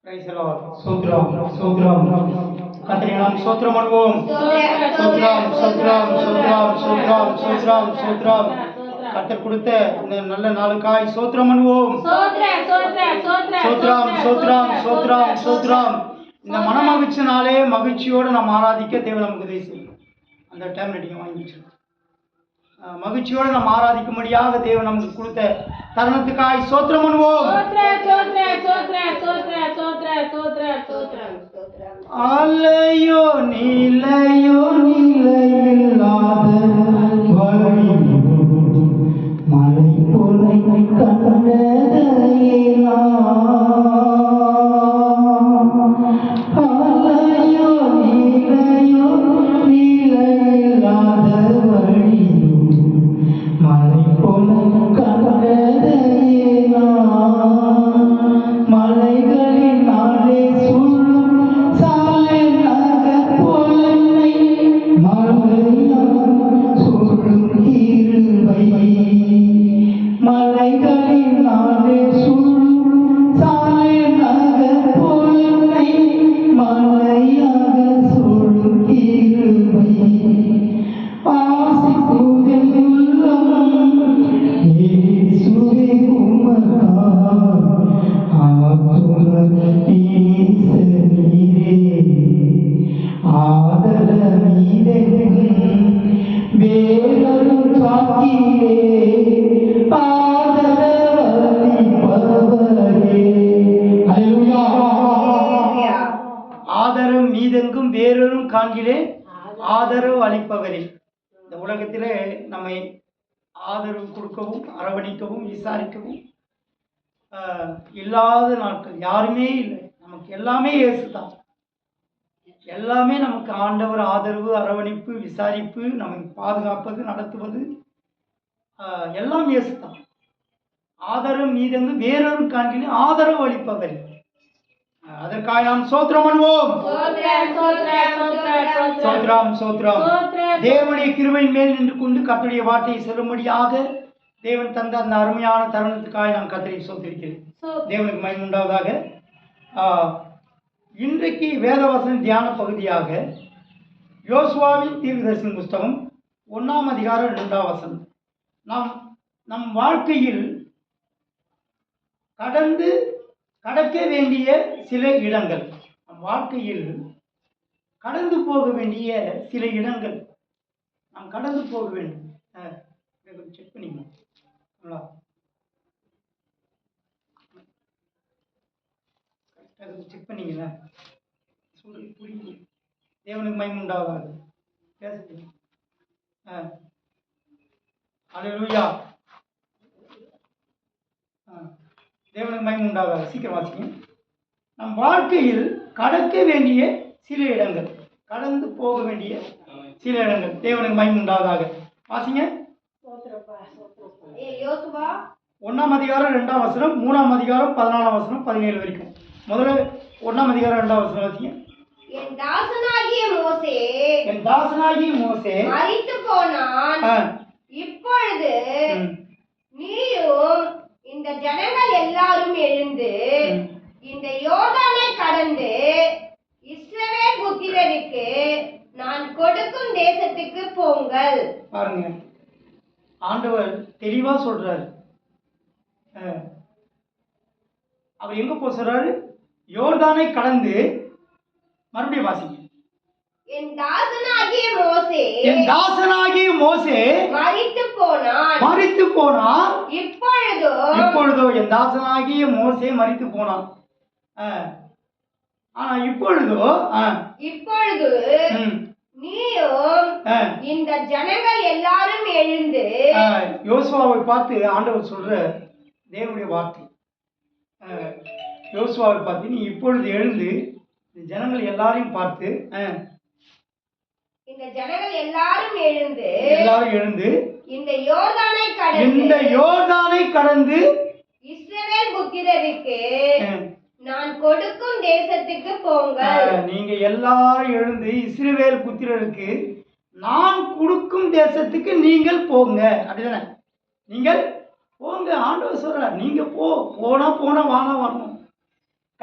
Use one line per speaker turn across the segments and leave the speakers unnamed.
Praise the Lord. ஸ்தோத்திரம் ஸ்தோத்திரம். கர்த்தரை நாம் ஸ்தோத்திரம் பண்ணுவோம். ஸ்தோத்திரம் ஸ்தோத்திரம் ஸ்தோத்திரம் ஸ்தோத்திரம் ஸ்தோத்திரம் ஸ்தோத்திரம். கர்த்தர் கொடுத்த இந்த நல்ல நாளுக்காய் ஸ்தோத்திரம் பண்ணுவோம். ஸ்தோத்திரம் ஸ்தோத்திரம் ஸ்தோத்திரம் ஸ்தோத்திரம். இந்த மனமகிழ்ச்சி நாளே மகிழ்ச்சியோடு நாம் ஆராதிக்க தேவன் நமக்கு உதவி செய்யும். அந்த டைம் ரெடிங்க வாங்கிச்சு மகிழ்ச்சியோடு நாம் ஆராதிக்கும்படியாக தேவன் நமக்கு கொடுத்த தருணத்துக்காய் ஸ்தோத்திரம் பண்ணுவோம். அலையோ நீலையோ நீலையில்லாத வழி மலை பொலை கண்டதையா அலையோ நீலையோ நீலையில்லாத வழி மலை பொலை கண்டதையா மலைகளின் நாளே சூழும் சாலை நகர் போலனை மலையால் சூழும் இருவை மலைகளின் நாளே சூழும் சாலை நகர் போலனை மலையாக சூழும் இருவை ஆசிக்குதல் உள்ளம் இயேசுவே ஆதரவு மீதெங்கும் வேறொரும் காண்கிறே ஆதரவு அளிப்பவரே. இந்த உலகத்திலே நம்மை ஆதரவு கொடுக்கவும் அரவணைக்கவும் விசாரிக்கவும் இல்லாத நாட்கள் யாருமே இல்லை. நமக்கு எல்லாமே இயேசு தான். எல்லாமே நமக்கு ஆண்டவர் ஆதரவு அரவணைப்பு விசாரிப்பு நம்மை பாதுகாப்பது நடத்துவது எல்லாம் இயேசு தான். ஆதரவு மீதெங்கு வேறொரு காண்கிலே ஆதரவு அளிப்பவர். அதற்காக நாம் ஸ்தோத்திரம் பண்ணுவோம். ஸ்தோத்திரம் ஸ்தோத்திரம். தேவனுடைய கிருபையின் மேல் நின்று கொண்டு கர்த்தருடைய வார்த்தையை செல்லும்படியாக தேவன் தந்த அந்த அருமையான தருணத்துக்காக நான் கர்த்தரை ஸ்தோத்திரிக்கிறேன். தேவனுக்கு மகிமை உண்டாவதாக. இன்றைக்கு வேதவசன தியான பகுதியாக யோசுவாவின் தீர்க்கதரிசன புஸ்தகம் 1ஆம் அதிகாரம் 2ஆம் வசனம். நம் வாழ்க்கையில் கடக்க வேண்டிய சில இடங்கள், நம் வாழ்க்கையில் கடந்து போக வேண்டிய சில இடங்கள், நாம் கடந்து போக வேண்டும். செக் பண்ணிக்கணும். செக் பண்ணீங்களா? புரியுது. தேவனுக்கு மகிமை உண்டாகாது. பேசுங்க. அல்லேலூயா. தேவனுக்கு மகிமை உண்டாகாது. சீக்கிரம் வாசிங்க. நம் வாழ்க்கையில் கடக்க வேண்டிய சில இடங்கள், கடந்து போக வேண்டிய சில இடங்கள். தேவனுக்கு மகிமை உண்டாவதாக. வாசிங்க. 1ஆம் அதிகாரம் 2ஆம் வசனம், 3ஆம் அதிகாரம் 14ஆம் வசனம் 17 வரைக்கும். முதல்ல 1ஆம் அதிகாரம் 2ஆம் வசனம் வாசிங்க.
என் தாசனாகிய மோசே மரித்து போனான். இப்பொழுது நீயும் இந்த ஜனங்கள் எல்லாரும் எழுந்து இந்த யோர்தானை கடந்து இஸ்ரவேல் புத்திரருக்கு நான் கொடுக்கும் தேசத்துக்கு போங்கள்.
பாருங்க, ஆண்டவர் தெளிவா சொல்றாரு. அவர் எங்க போக சொல்றாரு? யோர்தானை கடந்து. மறுபடியும் வாசிங்க.
என் தாசனாகிய மோசே மரித்து போனான்.
இப்பொழுதோ என் தாசனாகிய மோசே மரித்து போனான். ஆனா இப்பொழுது
நீயும் இந்த ஜனங்கள் எல்லாரும் எழுந்து.
யோசுவாவை பார்த்து ஆண்டவர் சொல்ற தேவனுடைய வார்த்தை. யோசுவாவை பார்த்து நீ இப்பொழுது எழுந்து ஜனங்கள் எல்லாரையும் பார்த்து
இந்த ஜனங்கள் எல்லாரும் எழுந்து இந்த யோர்தானை கடந்து இஸ்ரவேல் புத்திரருக்கு நான் கொடுக்கும் தேசத்துக்கு போங்கள்.
நீங்க எல்லாரும் எழுந்து இஸ்ரவேல் புத்திரருக்கு நான் கொடுக்கும் தேசத்துக்கு நீங்கள் போங்க. அப்படிதானே? நீங்கள் போங்க. ஆண்டவர் சொல்றார், நீங்க போனா வானா வரணும்.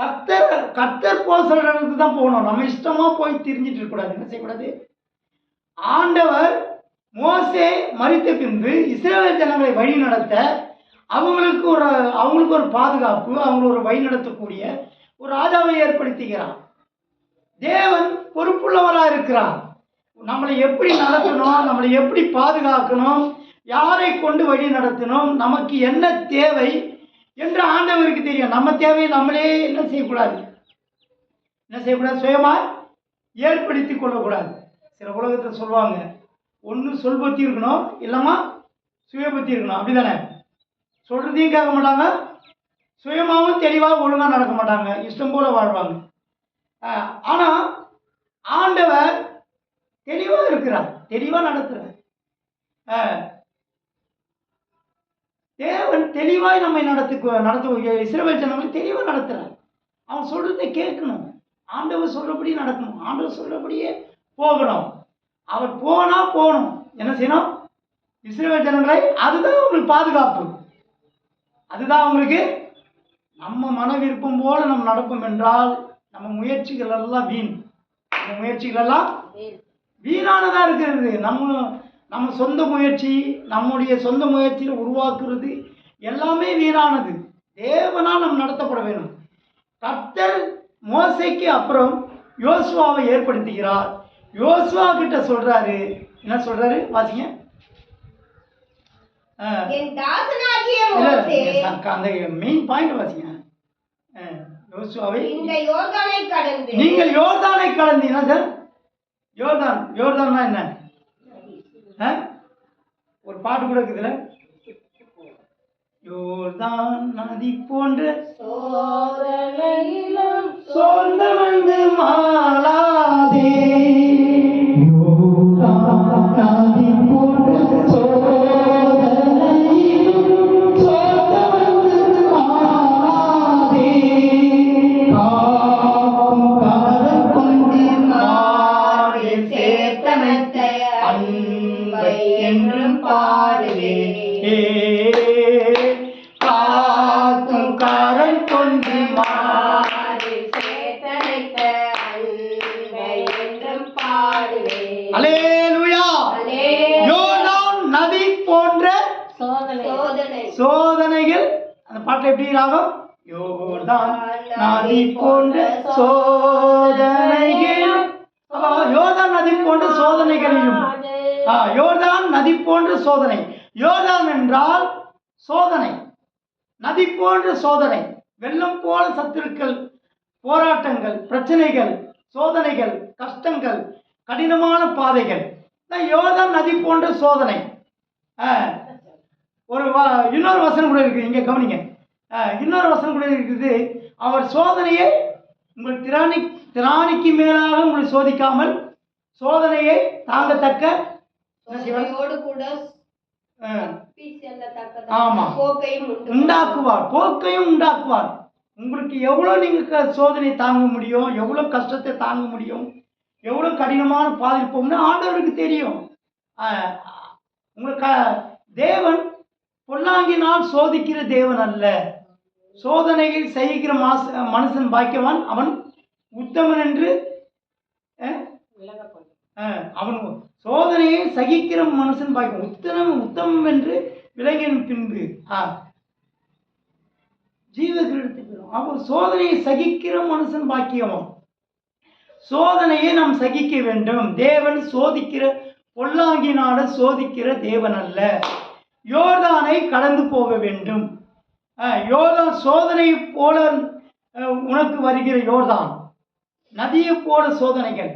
கர்த்தர் போக சொல்ற இடத்துக்கு தான் போகணும். நம்ம இஷ்டமா போய் திரிஞ்சிட்டு இருக்கக்கூடாது. என்ன செய்யக்கூடாது? ஆண்டவர் மோசே மரித்த பின்பு இஸ்ரவேல் ஜனங்களை வழி நடத்த அவங்களுக்கு ஒரு பாதுகாப்பு, அவங்களை ஒரு வழி நடத்தக்கூடிய ஒரு ராஜாவை ஏற்படுத்துகிறார். தேவன் பொறுப்புள்ளவராக இருக்கிறார். நம்மளை எப்படி நடத்தணும், நம்மளை எப்படி பாதுகாக்கணும், யாரை கொண்டு வழி நடத்தணும், நமக்கு என்ன தேவை என்று ஆண்டவருக்கு தெரியும். நம்ம தேவையை நம்மளே என்ன செய்யக்கூடாது, சுயமாக ஏற்படுத்தி கொள்ளக்கூடாது. சில உலகத்தில் சொல்லுவாங்க, ஒன்று சொல் பற்றி இருக்கணும், இல்லைம்மா சுய பற்றி இருக்கணும். அப்படி தானே? சொல்கிறதையும் கேட்க மாட்டாங்க, சுயமாகவும் தெளிவாக ஒழுங்காக நடக்க மாட்டாங்க, இஷ்டம் போல வாழ்வாங்க. ஆனால் ஆண்டவர் தெளிவாக இருக்கிறார், தெளிவாக நடத்துகிறார். தேவன் தெளிவாய் நம்மை நடத்த இஸ்ரவேல் ஜனங்களை தெளிவாக நடத்துகிறார். அவன் சொல்கிறதை கேட்கணும், ஆண்டவர் சொல்கிறபடி நடக்கணும், ஆண்டவர் சொல்கிறபடியே போகணும். அவர் போகணும். என்ன செய்யணும்? இஸ்ரவேல் ஜனங்களை, அதுதான் அவங்களுக்கு பாதுகாப்பு, அதுதான் அவங்களுக்கு. நம்ம மன விருப்பம் போல நம்ம நடப்போம் என்றால் நம்ம முயற்சிகள் எல்லாம் வீணானதாக இருக்கிறது. நம்ம சொந்த முயற்சி, நம்முடைய சொந்த முயற்சியில் உருவாக்குறது எல்லாமே வீணானது. தேவனால் நம்ம நடத்தப்பட வேணும். கர்த்தர் மோசேக்கு அப்புறம் யோசுவாவை ஏற்படுத்துகிறார். யோசுவா கிட்ட சொல்றாரு, என்ன சொல்றாரு? வாசிங்க. அந்த மெயின் பாயிண்ட் வாசிங்க. யோசுவாவை, நீங்கள் யோர்தானை கடந்து, என்ன சார் யோர்தான்னா என்ன? ஒரு பாட்டு கூட இருக்குதுல, யோர்தான் நதி போன்ற சோர்ந்து வந்து மாளாதே, சோதனைகள். அந்த பாட்டில் எப்படி ராகம்? யோர்தான் நதி போன்ற சோதனைகள். யோர்தான் நதி போன்ற சோதனைகளையும், யோர்தான் நதி போன்ற சோதனை. யோர்தான் என்றால் சோதனை, நதி போன்ற சோதனை, வெள்ளம் போல சத்துருக்கள், போராட்டங்கள், பிரச்சனைகள், சோதனைகள், கஷ்டங்கள், கடினமான பாதைகள். யோர்தான் நதி போன்ற சோதனை. இன்னொரு வசனம் கூட இருக்குது, இங்கே கவனிங்க. இன்னொரு வசனம் கூட இருக்குது, அவர் சோதனையை உங்கள் திராணிக்கு மேலாக உங்களை சோதிக்காமல் சோதனையை தாங்கத்தக்க போக்கையும் உண்டாக்குவார். உங்களுக்கு எவ்வளோ நீங்கள் சோதனை தாங்க முடியும், எவ்வளோ கஷ்டத்தை தாங்க முடியும், எவ்வளோ கடினமான பாதை போகும்னு ஆண்டவருக்கு தெரியும். உங்களுக்கு தேவன் பொல்லாங்கினால் சோதிக்கிற தேவன் அல்ல. சோதனைகள் சகிக்கிற மனுஷன் பாக்கியவான், அவன் உத்தமன் என்று. அவன் சோதனையை சகிக்கிற மனுஷன் பாக்கியம், உத்தமம் என்று விலங்கின் பின்பு ஜீவ கிரீடத்துக்கு. அவன் சோதனையை சகிக்கிற மனுஷன் பாக்கியவான். சோதனையை நாம் சகிக்க வேண்டும். தேவன் பொல்லாங்கினால சோதிக்கிற தேவன் அல்ல. யோர்தானை கடந்து போக வேண்டும். யோர்தான் சோதனை போல உனக்கு வருகிற யோர்தான் நதியை போல சோதனைகள்.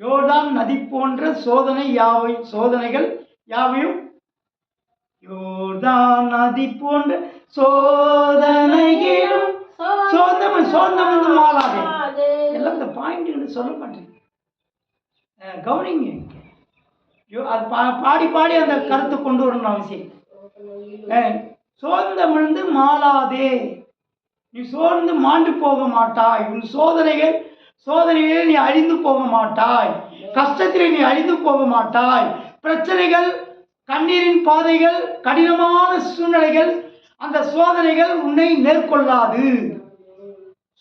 யோர்தான் நதி போன்ற சோதனைகள் யாவையும் யோர்தான் நதி போன்ற சோதனைகளும் சோர்ந்து மாளாதே. எல்லாம் இந்த பாயிண்ட் சொல்ல மாட்டேன், கவனிங்க. அது பாடி அந்த கருத்தை கொண்டு வரணும் அவசியம். சோர்ந்தமிழ்ந்து மாளாதே, நீ சோர்ந்து மாண்டு போக மாட்டாய். உன் சோதனையிலே நீ அழிந்து போக மாட்டாய். கஷ்டத்திலே நீ அழிந்து போக மாட்டாய். பிரச்சனைகள், கண்ணீரின் பாதைகள், கடினமான சூழ்நிலைகள், அந்த சோதனைகள் உன்னை மேற்கொள்ளாது.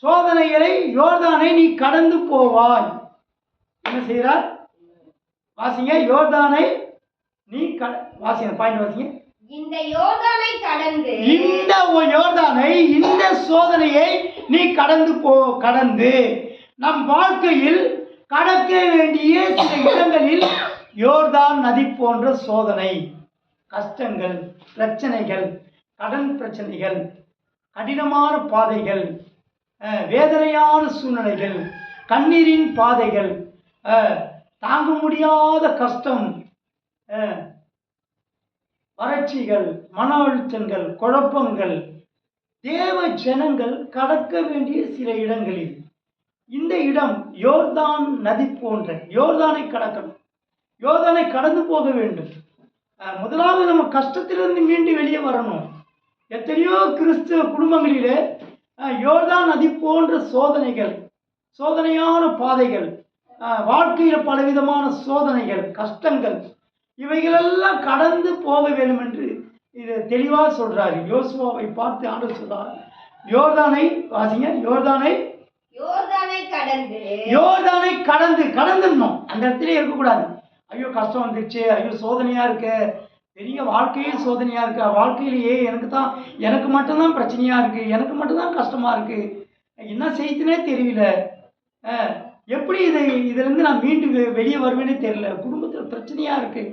சோதனைகளை யோர்தானை நீ கடந்து போவாய். என்ன செய்கிறார்? வாசிங்க. யோர்தானை நீ வாசிங்க, பாயிண்ட் வாசிங்க.
இந்த யோர்தானை கடந்து,
இந்த யோர்தானை, இந்த சோதனையை நீ கடந்து நம் வாழ்க்கையில் கடக்க வேண்டிய சில இடங்களில் யோர்தான் நதி போன்ற சோதனை, கஷ்டங்கள், பிரச்சனைகள், கடன் பிரச்சனைகள், கடினமான பாதைகள், வேதனையான சூழ்நிலைகள், கண்ணீரின் பாதைகள், தாங்க முடியாத கஷ்டம், வறட்சிகள், மன அழுத்தங்கள், குழப்பங்கள், தேவ ஜனங்கள் கடக்க வேண்டிய சில இடங்களில் இந்த இடம் யோர்தான் நதி போன்ற யோர்தானை கடக்கணும். யோர்தானை கடந்து போக வேண்டும். முதலாவது நம்ம கஷ்டத்திலிருந்து மீண்டு வெளியே வரணும். எத்தனையோ கிறிஸ்துவ குடும்பங்களிலே யோர்தான் நதி போன்ற சோதனைகள், சோதனையான பாதைகள், வாழ்க்கையில் பலவிதமான சோதனைகள், கஷ்டங்கள், இவைகளெல்லாம் கடந்து போக வேண்டும் என்று இது தெளிவாக சொல்றாரு. யோசுவாவை பார்த்து ஆண்டவர் சொல்றார், யோர்தானை வாசிங்க. யோர்தானை கடந்துடணும். அந்த இடத்துல இருக்கக்கூடாது. ஐயோ கஷ்டம் வந்துருச்சு, ஐயோ சோதனையா இருக்கு, பெரிய வாழ்க்கையில் சோதனையா இருக்கு, வாழ்க்கையிலேயே எனக்கு மட்டும்தான் பிரச்சனையா இருக்கு, எனக்கு மட்டும்தான் கஷ்டமா இருக்கு, என்ன செய்யுதுன்னே தெரியல, எப்படி இதிலிருந்து நான் மீண்டு வெளியே வருவேனே தெரியல, குடும்பத்தில் பிரச்சனையா இருக்கு,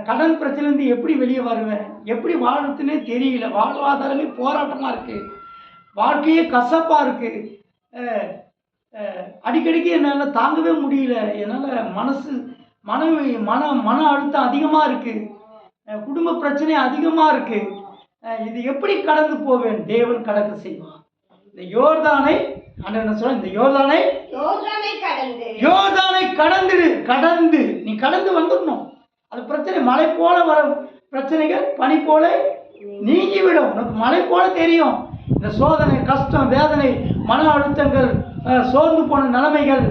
கடன் பிரச்சனைலேருந்து எப்படி வெளியே வருவேன், எப்படி வாழறதுன்னே தெரியல, வாழ்வாதாரமே போராட்டமாக இருக்குது, வாழ்க்கையே கசப்பாக இருக்குது, அடிக்கடிக்கு என்னால் தாங்கவே முடியல, என்னால் மன அழுத்தம் அதிகமாக இருக்குது, குடும்ப பிரச்சனை அதிகமாக இருக்குது, இது எப்படி கடந்து போவேன்? தேவன் கடக்க செய்வான். இந்த யோர்தானை என்ன சொல்ல, இந்த யோர்தானை கடந்து நீ கடந்து வந்துடணும். அது பிரச்சனை மழை போல வர பிரச்சனைகள் பனி போல நீங்கிவிடும். உனக்கு மழை போல தெரியும். இந்த சோதனை, கஷ்டம், வேதனை, மன அழுத்தங்கள், சோர்ந்து போன நிலைமைகள்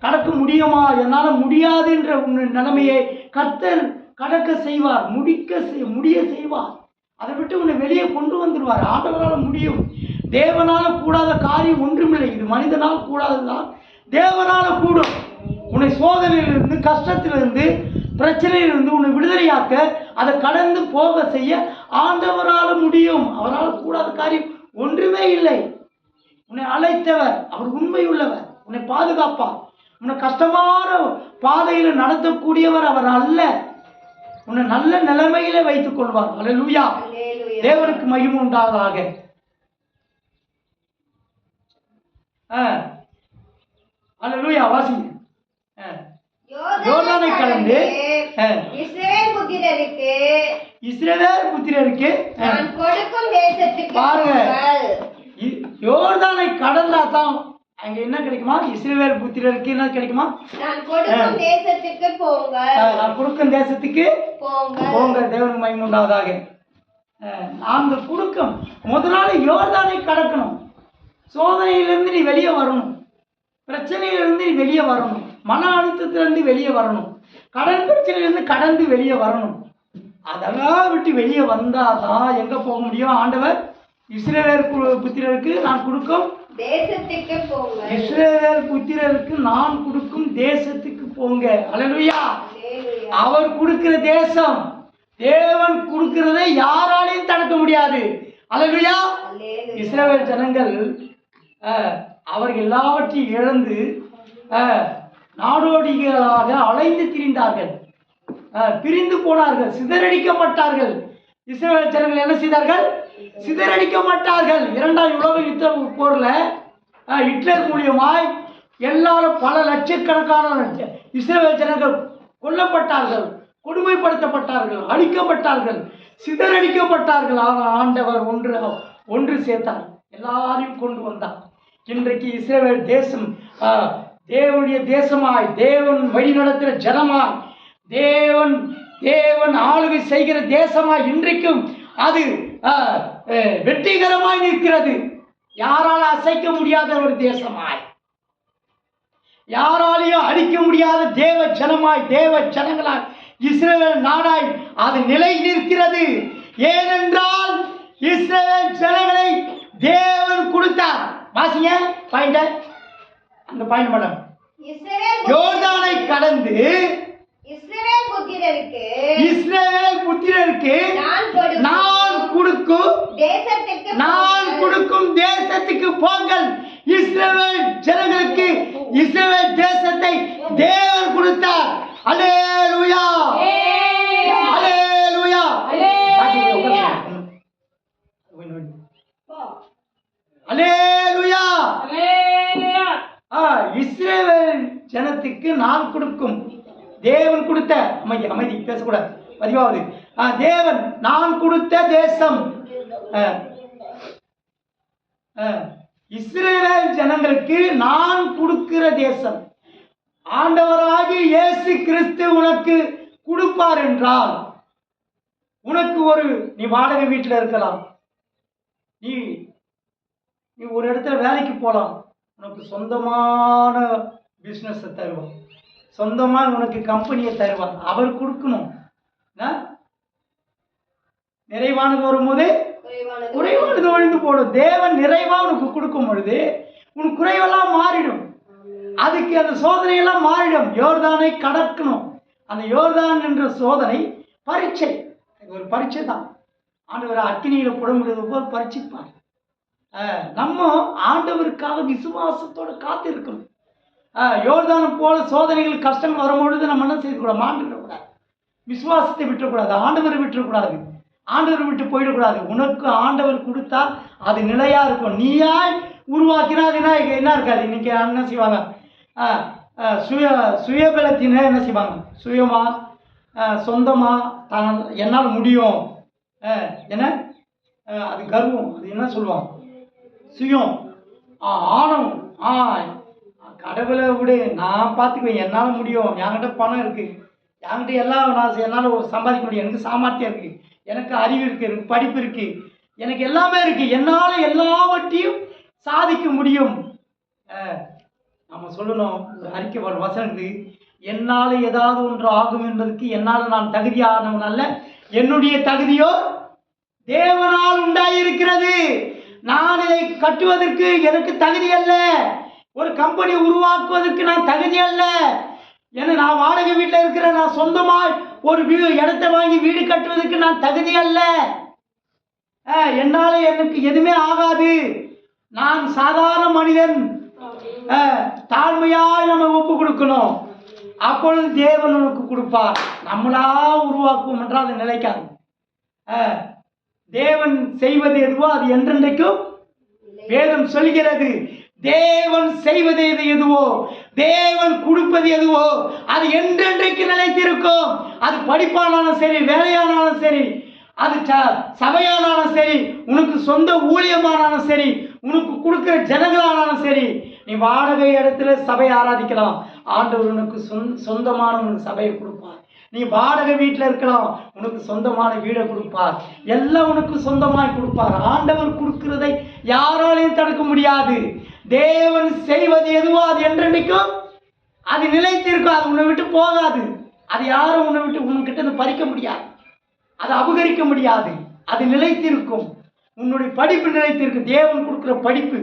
கடக்க முடியுமா, என்னால் முடியாதுன்ற நிலைமையை கர்த்தர் கடக்க செய்வார், முடிய செய்வார். அதை விட்டு உன்னை வெளியே கொண்டு வந்துடுவார். ஆண்டவரால் முடியும். தேவனால் கூடாத காரியம் ஒன்றுமில்லை. இது மனிதனால் கூடாததுதான் தேவனால் கூடும். உன்னை சோதனையிலிருந்து, கஷ்டத்திலிருந்து, பிரச்சனையிலிருந்து உன்னை விடுதலையாக்க, அதை கடந்து போக செய்ய ஆண்டவரால் முடியும். அவரால் கூடாத காரியம் ஒன்றுமே இல்லை. உன்னை அழைத்தவர் அவர் உண்மை உள்ளவர். உன்னை பாதுகாப்பார். உன்னை கஷ்டமான பாதையில் நடத்தக்கூடியவர் அவர் அல்ல. உன்னை நல்ல நிலைமையில வைத்துக் கொள்வார். அல்லேலூயா. தேவனுக்கு மகிமை உண்டாவதாக. அல்லேலூயா. வாசிங்க. யோர்தானை கடந்து இஸ்ரவேல் புத்திரருக்கு பாருங்க, யோர்தானை கடந்தா தான் அங்க என்ன கிடைக்குமா? இஸ்ரவேல் புத்திரருக்கு என்ன கிடைக்குமா? நான் கொடுக்கும் தேசத்துக்கு போங்க. தேவனுக்கு மகிமை உண்டாவதாக. அந்த குடுக்கம் முதலாளி யோர்தானை கடக்கணும். சோதனையிலிருந்து நீ வெளியே வரணும், பிரச்சனையிலிருந்து நீ வெளியே வரணும், மன அழுத்தத்திலிருந்து வெளியே வரணும், கடன் பிரச்சனையிலிருந்து கடந்து வெளியே வரணும். அதெல்லாம் விட்டு வெளியே வந்தாதான் எங்க போக முடியும்? ஆண்டவர் இஸ்ரவேல் புத்திரருக்கு நான் கொடுக்கும் தேசத்துக்கு போங்க. இஸ்ரவேல் புத்திரருக்கு நான் கொடுக்கும் தேசத்துக்கு போங்க. அல்லேலூயா. அவர் கொடுக்கிற தேசம், தேவன் கொடுக்கிறதை யாராலையும் தடுக்க முடியாது. அல்லேலூயா. இஸ்ரவேல் ஜனங்கள் அவர்கள் எல்லாவற்றையும் இழந்து நாடோடிகளாக அலைந்து திரிந்தார்கள், பிரிந்து போனார்கள், சிதறடிக்கப்பட்டார்கள். இஸ்ரவேல் ஜனங்கள் என்ன செய்தார்கள்? சிதறடிக்கப்பட்டார்கள். இரண்டாம் உலக யுத்த போர்ல ஹிட்லர் மூலியமாய் எல்லாரும் பல லட்சக்கணக்கான இஸ்ரவேல் ஜனங்கள் கொல்லப்பட்டார்கள், கொடுமைப்படுத்தப்பட்டார்கள், அழிக்கப்பட்டார்கள், சிதறடிக்கப்பட்டார்கள். ஆண்டவர் ஒன்று சேர்த்தார், எல்லாரையும் கொண்டு வந்தார். இன்றைக்கு இஸ்ரவேல் தேசம் தேவனுடைய தேசமாய், தேவன் வழி நடத்துகிற ஜனமாய், தேவன் ஆளுகை செய்கிற தேசமாய் இன்றைக்கும் அது வெற்றிகரமாய் நிற்கிறது. யாரால் அசைக்க முடியாத ஒரு தேசமாய், யாராலையும் அழிக்க முடியாத தேவ ஜனமாய், தேவ ஜனங்களாய், இஸ்ரவேல் நாடாய் அது நிலை நிற்கிறது. ஏனென்றால் இஸ்ரவேல் ஜனங்களை தேவன் கொடுத்த வாசிங்க பாயிண்ட, அந்த பாயிண்ட் மேடம். யோர்தானை கடந்து இஸ்ரவேல் புத்திரருக்கு நான் கொடுக்கும் தேசத்துக்கு போங்கள். இஸ்ரவேல் ஜனங்களுக்கு இஸ்ரவேல் தேசத்தை தேவன் கொடுத்தார். அல்லேலூயா, அல்லேலூயா, அல்லேலூயா. இஸ்ரவேல் ஜனத்துக்கு நான் கொடுக்கும், தேவன் கொடுத்த, அமைதி பேசக்கூடாது, பதிவாவது, தேவன் நான் கொடுத்த தேசம், இஸ்ரவேல் ஜனங்களுக்கு நான் கொடுக்கிற தேசம் ஆண்டவராகிய இயேசு கிறிஸ்து உனக்கு கொடுப்பார் என்றால், உனக்கு நீ வாடகை வீட்டில் இருக்கலாம், நீ ஒரு இடத்துல வேலைக்கு போகலாம், உனக்கு சொந்தமான பிஸ்னஸை தருவான், சொந்தமாக உனக்கு கம்பெனியை தருவார். அவர் கொடுக்கணும். நிறைவானது வரும்போது குறைவானது ஒழிந்து போடும். தேவன் நிறைவாக உனக்கு கொடுக்கும் பொழுது உன் குறைவெல்லாம் மாறிடும். அதுக்கு அந்த சோதனையெல்லாம் மாறிடும். யோர்தானை கடக்கணும். அந்த யோர்தான் என்ற சோதனை பரீட்சை, ஒரு பரீட்சை தான். ஆண்டவர் அக்கினியில் புடமிடுவது போல் பரீட்சிப்பார். நம்ம ஆண்டவருக்காக விசுவாசத்தோடு காத்திருக்கணும். யோர்தானம் போல சோதனைகள் கஷ்டங்கள் வரும்பொழுது நம்ம என்ன செய்யக்கூடாது? மாண்டிடக்கூடாது, விசுவாசத்தை விட்டுறக்கூடாது, ஆண்டவரை விட்டுறக்கூடாது, ஆண்டவர் விட்டு போயிடக்கூடாது. உனக்கு ஆண்டவர் கொடுத்தா அது நிலையாக இருக்கும். நீயாய் உருவாக்கினா அதுனா என்ன இருக்காது. இன்னைக்கு என்ன செய்வாங்க? சுயபலத்தின என்ன செய்வாங்க? சொந்தமாக என்னால் முடியும், என்ன அது கர்வம், அது என்ன சொல்லுவாங்க? சுயம், ஆணவம். கடவுளை விட நான் பார்த்துக்குவேன், என்னால் முடியும், என்கிட்ட பணம் இருக்குது, என்கிட்ட எல்லாம் என்னால் சம்பாதிக்க முடியும், எனக்கு சாமர்த்தியம் இருக்குது, எனக்கு அறிவு இருக்குது, எனக்கு படிப்பு இருக்குது, எனக்கு எல்லாமே இருக்குது, என்னால் எல்லாவற்றையும் சாதிக்க முடியும். நம்ம சொல்லணும், அறிக்கை வசனது, என்னால் ஏதாவது ஒன்று ஆகும் என்பதற்கு என்னால் நான் தகுதியானவன் அல்ல, என்னுடைய தகுதியோ தேவனால் உண்டாயிருக்கிறது. நான் இதை கட்டுவதற்கு எனக்கு தகுதி அல்ல, ஒரு கம்பெனி உருவாக்குவதற்கு நான் தகுதி அல்ல, ஏன்னா நான் வாடகை வீட்டில் இருக்கிறேன், நான் சொந்தமாக ஒரு இடத்தை வாங்கி வீடு கட்டுவதற்கு நான் தகுதி அல்ல, என்னால் எனக்கு எதுவுமே ஆகாது, நான் சாதாரண மனிதன். தாழ்மையாய் நம்ம ஒப்பு கொடுக்கணும். அப்பொழுது தேவன் உனக்கு கொடுப்பார். நம்மளா உருவாக்குவோம் என்றால் அது நிலைக்காது. தேவன் செய்வது எதுவோ அது என்றென்றைக்கும் வேதம் சொல்கிறது. தேவன் செய்வது எதுவோ, தேவன் கொடுப்பது எதுவோ அது என்றென்றைக்கு நிலைத்திருக்கும். அது படிப்பானாலும் சரி, வேலையானாலும் சரி, அது சபையானாலும் சரி, உனக்கு சொந்த ஊழியமானாலும் சரி, உனக்கு கொடுக்குற ஜனங்களானாலும் சரி, நீ வாடகை இடத்துல சபையை ஆராதிக்கலாம், ஆண்டவர் உனக்கு சொந்தமான உனக்கு சபையை கொடுப்பார். நீ வாடகை வீட்டில் இருக்கலாம், உனக்கு சொந்தமான வீடை கொடுப்பார், எல்லாம் உனக்கு சொந்தமாய் கொடுப்பார். ஆண்டவர் கொடுக்கிறதை யாராலையும் தடுக்க முடியாது. தேவன் செய்வது எதுவோ அது என்றென்றைக்கும் அது நிலைத்திருக்கும். அது உன்னை விட்டு போகாது. அது யாரும் உன்னை விட்டு உன்கிட்ட பறிக்க முடியாது, அதை அபகரிக்க முடியாது. அது நிலைத்திருக்கும். உன்னுடைய படிப்பு நிலைத்திருக்கும். தேவன் கொடுக்குற படிப்பு,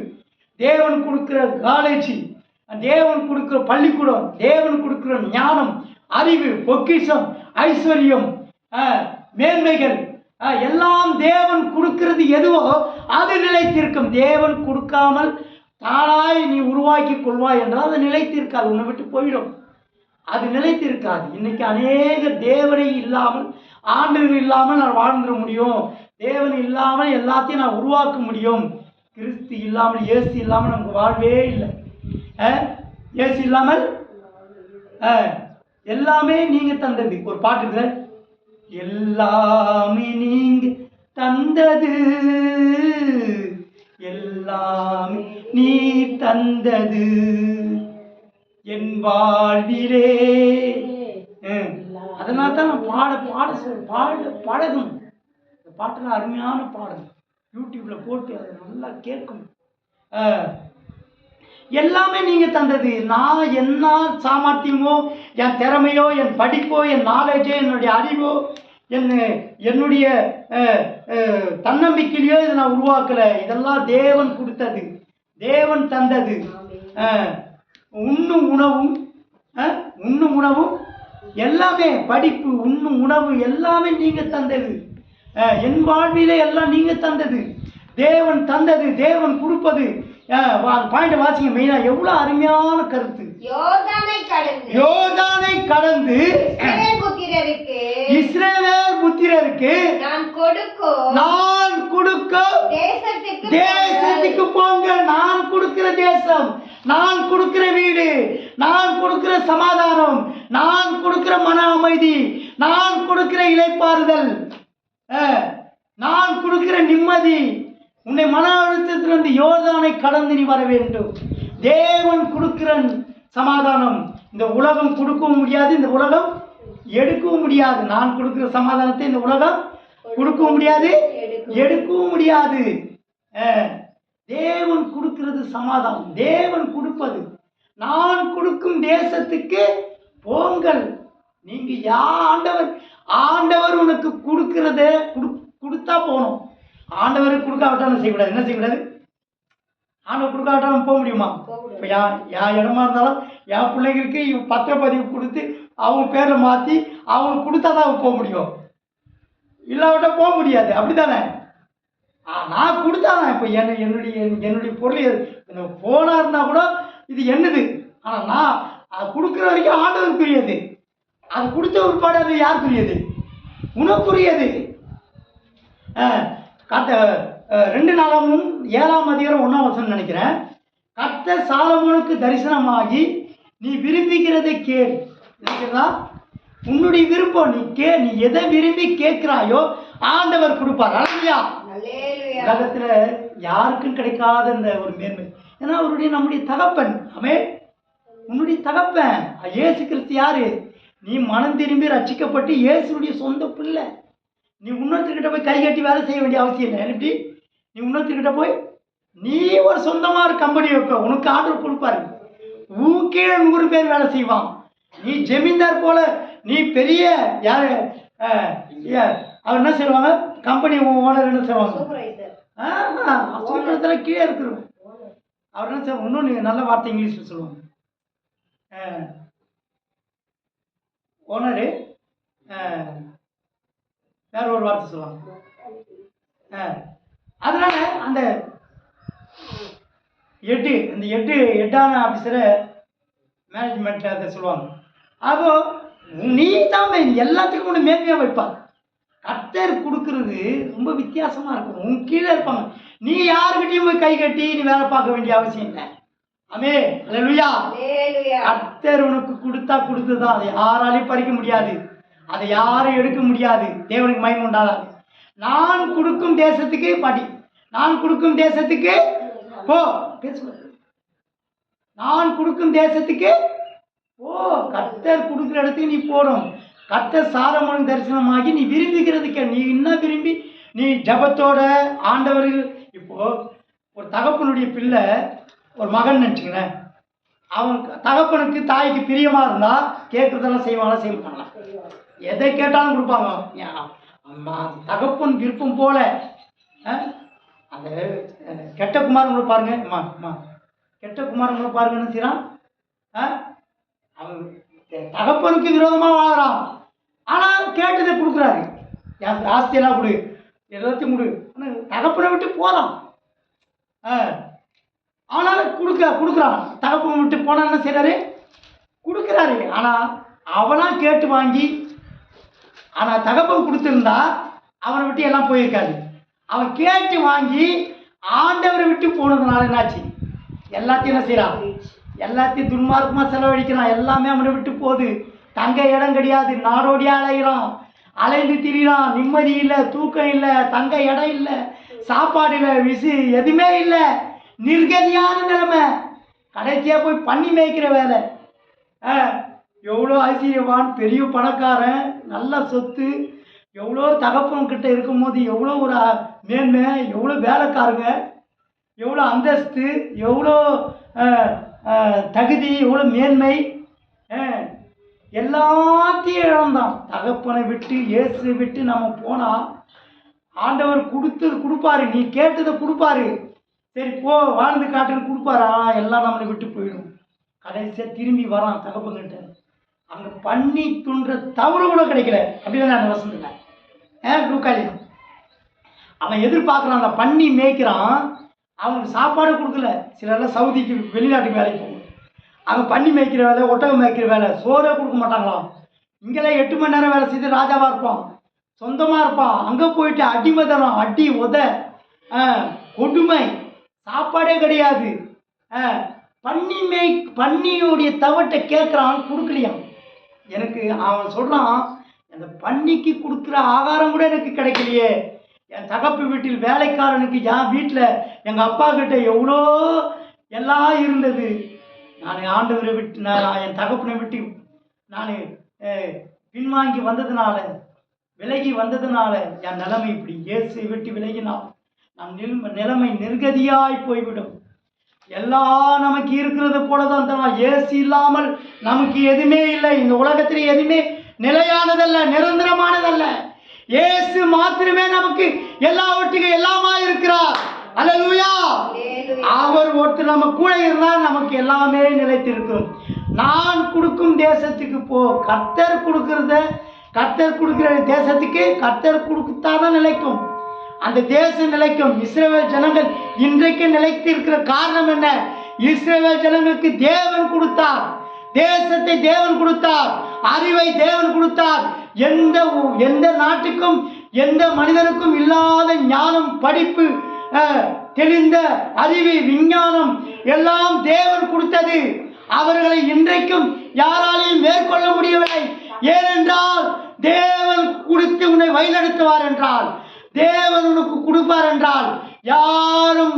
தேவன் கொடுக்குற காலேஜ், தேவன் கொடுக்குற பள்ளிக்கூடம், தேவன் கொடுக்குற ஞானம், அறிவு, பொக்கிஷம், ஐஸ்வர்யம், மேன்மைகள் எல்லாம் தேவன் கொடுக்கிறது எதுவோ அது நிலைத்திருக்கும். தேவன் கொடுக்காமல் தானாய் நீ உருவாக்கி கொள்வாய் என்றால் அது நிலைத்திருக்காது, உன்னை விட்டு போயிடும், அது நிலைத்திருக்காது. இன்னைக்கு அநேக தேவனை இல்லாமல், ஆண்டவர் இல்லாமல் நான் வாழ்ந்துட முடியும், தேவன் இல்லாமல் எல்லாத்தையும் நான் உருவாக்க முடியும். கிறிஸ்து இல்லாமல், இயேசு இல்லாமல் நமக்கு வாழ்வே இல்லை. இயேசு இல்லாமல் எல்லாமே நீங்க தந்தது. ஒரு பாட்டு இருக்குல்ல, எல்லாமே நீங்க தந்தது, எல்லாமே நீ தந்தது என் வாழ்விலே. அதனால தான் நான் பாடணும். இந்த பாட்டுல அருமையான பாடல், யூடியூப்ல போட்டு அதை நல்லா கேட்கணும். எல்லாமே நீங்க தந்தது. நான் என்ன சாமர்த்தியமோ, என் திறமையோ, என் படிப்போ, என் நாலேஜோ, என்னுடைய அறிவோ, என்னுடைய தன்னம்பிக்கையிலையோ இதை நான் உருவாக்கலை. இதெல்லாம் தேவன் கொடுத்தது. தேவன் தந்தது. உண்ணும் உணவும் எல்லாமே, படிப்பு, உண்ணும் உணவு எல்லாமே நீங்க தந்தது. என் வாழ்விலே எல்லாம் நீங்க தந்தது, தேவன் தந்தது, தேவன் கொடுப்பது. பாயிண்ட் வாசிங்க மெயினா. எவ்வளவு அருமையான கருத்து. யோர்தானை கடந்து இஸ்ரவேல் புத்திரருக்கு நான் கொடுக்கும் தேசத்துக்கு போங்க. நான் கொடுக்கிற தேசம், நான் கொடுக்கிற வீடு, நான் கொடுக்கிற சமாதானம், நான் கொடுக்கிற மன அமைதி, நான் கொடுக்கிற இளைப்பாறுதல், நான் கொடுக்கிற நிம்மதி. உன்னை மன அழுத்தத்திலிருந்து யோர்தானை கடந்து நீ வர வேண்டும். தேவன் கொடுக்கிற சமாதானம் இந்த உலகம் கொடுக்கவும் முடியாது, இந்த உலகம் எடுக்கவும் முடியாது. நான் கொடுக்கிற சமாதானத்தை இந்த உலகம் கொடுக்கவும் முடியாது, எடுக்கவும் முடியாது. தேவன் கொடுக்கிறது சமாதானம், தேவன் கொடுப்பது. நான் கொடுக்கும் தேசத்துக்கு போங்கள். நீங்க ஆண்டவர் உனக்கு கொடுக்கிறத கொடுத்தா போகணும். ஆண்டவருக்கு கொடுக்காவிட்டாலும் செய்யக்கூடாது. என்ன செய்யக்கூடாது? ஆண்டவர் கொடுக்காவிட்டாலும் போக முடியுமா? இப்போ என் இடமா இருந்தாலும் என் பிள்ளைங்களுக்கு பத்திரப்பதிவு கொடுத்து அவங்க பேரை மாற்றி அவங்க கொடுத்தா தான் போக முடியும், இல்லாவிட்டா போக முடியாது. அப்படித்தானே? நான் கொடுத்தாதான். இப்போ என்னுடைய பொருள் ஃபோனாக இருந்தால் கூட இது என்னது, ஆனால் நான் அது கொடுக்குற வரைக்கும் ஆண்டவருக்குரியது. அது கொடுத்த உட்பாடு அது யாருக்குரியது? உனக்குரியது. 2 நாளாமும் 7ஆம் அதிகாரம் 1ஆம் வசனம் நினைக்கிறேன். கர்த்தர் சாலமோனுக்கு தரிசனமாகி நீ விரும்புகிறதை கேள். நினைக்கிறதா? உன்னுடைய விருப்பம், நீ எதை விரும்பி கேட்கிறாயோ ஆண்டவர் கொடுப்பார். அல்லேலூயா. உலகத்தில் யாருக்கும் கிடைக்காத இந்த ஒரு மேன்மை. ஏன்னா அவருடைய நம்முடைய தகப்பன். அவன் உன்னுடைய தகப்பன். இயேசு கிறிஸ்து யாரு? நீ மனம் திரும்பி ரட்சிக்கப்பட்டு இயேசுடைய சொந்த பிள்ளை. நீ இன்னொருத்தர்கிட்ட போய் கை கட்டி வேலை செய்ய வேண்டிய அவசியம் இல்லை. எப்படி? நீ இன்னொருத்தர்கிட்ட போய் நீ ஒரு சொந்தமாக ஒரு கம்பெனி வைப்ப, உனக்கு ஆர்டர் கொடுப்பாரு. உன் கீழே 100 பேர் வேலை செய்வான். நீ ஜமீன்தார் போல, நீ பெரிய யாரு அவர் என்ன செய்வாங்க? கம்பெனி ஓனர் என்ன செய்வாங்க? சூப்பர் கீழே இருக்கிறோம். அவர் என்ன செய்வாங்க? இன்னொன்று நல்ல வார்த்தை இங்கிலீஷில் சொல்லுவாங்க. ஓனரு வேற ஒரு வார்த்தை சொல்லுவாங்க. அதனால அந்த ஹெட்டான ஆஃபீஸரை மேனேஜ்மெண்ட்டில் அதை சொல்லுவாங்க. அப்போ நீ தான் எல்லாத்துக்கும் ஒன்று மேன்மையாக வைப்பார். கர்த்தர் கொடுக்கறது ரொம்ப வித்தியாசமாக இருக்கும். உன் கீழே இருப்பாங்க. நீ யாருக்கிட்டையும் போய் கை கட்டி நீ வேலை பார்க்க வேண்டிய அவசியம் இல்லை. ஆமென். அல்லேலூயா. கர்த்தர் உனக்கு கொடுத்ததுதான். அதை யாராலையும் பறிக்க முடியாது, அதை யாரும் எடுக்க முடியாது. தேவனுக்கு மகிமை உண்டாகாது. நான் கொடுக்கும் தேசத்துக்கு நான் கொடுக்கும் தேசத்துக்கு போ. நான் கொடுக்கும் தேசத்துக்கு போ. கர்த்தர் கொடுக்குற இடத்துக்கு நீ போடும். கர்த்தர் சாலமோனுக்கு தரிசனமாகி நீ விரும்புகிறதுக்கு நீ இன்னும் விரும்பி நீ ஜபத்தோட ஆண்டவர். இப்போ ஒரு தகப்பனுடைய பிள்ளை ஒரு மகன் நினச்சிங்களேன், அவன் தகப்பனுக்கு தாய்க்கு பிரியமா இருந்தா கேட்கறதெல்லாம் செய்வாங்களா? செய்ய மாட்டாங்களா? எதை கேட்டாலும் கொடுப்பாங்க. தகப்பன் விருப்பம் போல. அந்த கெட்ட குமாரங்களை பாருங்க, கெட்ட குமாரங்களை பாருங்க. என்ன செய்யறான்? அவன் தகப்பனுக்கு விரோதமா வாழறான். ஆனா கேட்டதை கொடுக்குறாரு. ஆஸ்தியெல்லாம் கொடு, எல்லாத்தையும் கொடு. தகப்பனை விட்டு போறான். ஆனாலும் கொடுக்குறான். தகப்பனை விட்டு போனா என்ன செய்யறாரு? கொடுக்குறாரு. ஆனா அவனா கேட்டு வாங்கி, ஆனா தகப்பன் கொடுத்திருந்தா அவனை விட்டு எல்லாம் போயிருக்காது. அவன் கேட்டு வாங்கி ஆண்டவரை விட்டு போனதுனால என்னாச்சு? எல்லாத்தையும் என்ன செய்யறான்? எல்லாத்தையும் துன்மார்க்கமா செலவழிக்கிறான். எல்லாமே அவனை விட்டு போகுது. தங்க இடம் கிடையாது. நாடோடியா அலைகிறான், அலைந்து திரிகிறான். நிம்மதி இல்லை, தூக்கம் இல்லை, தங்க இடம் இல்லை, சாப்பாடு இல்லை, எதுவுமே இல்லை. நிர்கதியான நிலைமை. கடைசியாக போய் பண்ணி மேய்க்கிற வேலை. எவ்வளோ ஐஸ்வர்யவான், பெரிய பணக்காரன், நல்ல சொத்து, எவ்வளோ தகப்பன்கிட்ட இருக்கும்போது எவ்வளோ ஒரு மேன்மை, எவ்வளோ வேலைக்காரங்க, எவ்வளோ அந்தஸ்து, எவ்வளோ தகுதி, எவ்வளோ மேன்மை, எல்லாத்தையும் இழந்தான். தகப்பனை விட்டு இயேசு விட்டு நம்ம போனால் ஆண்டவர் கொடுப்பாரு. நீ கேட்டதை கொடுப்பாரு. சரி போ வாழ்ந்து காட்டுன்னு கொடுப்பாரா, எல்லாம் நம்மளை விட்டு போயிடும். கடைசியாக திரும்பி வரான் தகப்பங்கிட்ட. அங்கே பண்ணி துன்ற தவறு கூட கிடைக்கல. அப்படிதான் அந்த வசந்தில் லூக்காலியா அவன் எதிர்பார்க்குறான், அந்த பண்ணி மேய்க்கிறான், அவனுக்கு சாப்பாடு கொடுக்கல. சிலர்லாம் சவுதிக்கு வெளிநாட்டுக்கு வேலைக்கு போகும், அங்கே பண்ணி மேய்க்கிற வேலை, ஒட்டகம் மேய்க்கிற வேலை, சோறே கொடுக்க மாட்டாங்களாம். இங்கெல்லாம் 8 மணி நேரம் வேலை செய்து ராஜாவாக இருப்பான், சொந்தமாக இருப்பான். அங்கே போயிட்டு அடிமதனம், அடி உத, கொடுமை, சாப்பாடே கிடையாது. பன்னியுடைய தவட்டை கேட்குறான், கொடுக்கலையாம். எனக்கு அவன் சொல்கிறான், அந்த பன்னிக்கு கொடுக்குற ஆகாரம் கூட எனக்கு கிடைக்கலையே. என் தகப்பு வீட்டில் வேலைக்காரனுக்கு என் வீட்டில் எங்கள் அப்பா கிட்ட எவ்வளோ எல்லாம் இருந்தது. நான் ஆண்டவரை விட்டு, நான் என் தகப்பனை விட்டு நான் பின்வாங்கி வந்ததுனால, விலகி வந்ததுனால என் நிலைமை இப்படி. இயேசு விட்டு விலகினால் நம் நிலைமை நிர்கதியாய் போய்விடும். எல்லாம் நமக்கு இருக்கிறது போலதான் தான். இயேசு இல்லாமல் நமக்கு எதுவுமே இல்லை. இந்த உலகத்தில் எதுவுமே நிலையானதல்ல, நிரந்தரமானதல்ல. இயேசு மாத்திரமே நமக்கு எல்லாவற்றுக்கும் எல்லாமா இருக்கிறார். அல்லேலூயா. அவர் ஒருத்தர் நம்ம கூட இருந்தால் நமக்கு எல்லாமே நிலைத்திருக்கும். நான் கொடுக்கும் தேசத்துக்கு போ. கர்த்தர் கொடுக்கிற தேசத்துக்கு கர்த்தர் கொடுத்தாதான் நிலைக்கும். அந்த தேசம் நிலைக்கும். இஸ்ரவேல் ஜனங்கள் இன்றைக்கு நிலைத்து இருக்கிற காரணம் என்ன? இஸ்ரவேல் ஜனங்களுக்கு தேவன் கொடுத்தார், தேசத்தை தேவன் கொடுத்தார், அறிவை தேவன் கொடுத்தார். எந்த நாட்டுக்கும் எந்த மனிதனுக்கும் இல்லாத ஞானம், படிப்பு, தெளிந்த அறிவு, விஞ்ஞானம் எல்லாம் தேவன் கொடுத்தது. அவர்களை இன்றைக்கும் யாராலையும் மேற்கொள்ள முடியவில்லை. ஏனென்றால் தேவன் கொடுத்து உன்னை வழிநடத்துவார் என்றால், தேவன் உனக்கு கொடுப்பார் என்றால் யாரும்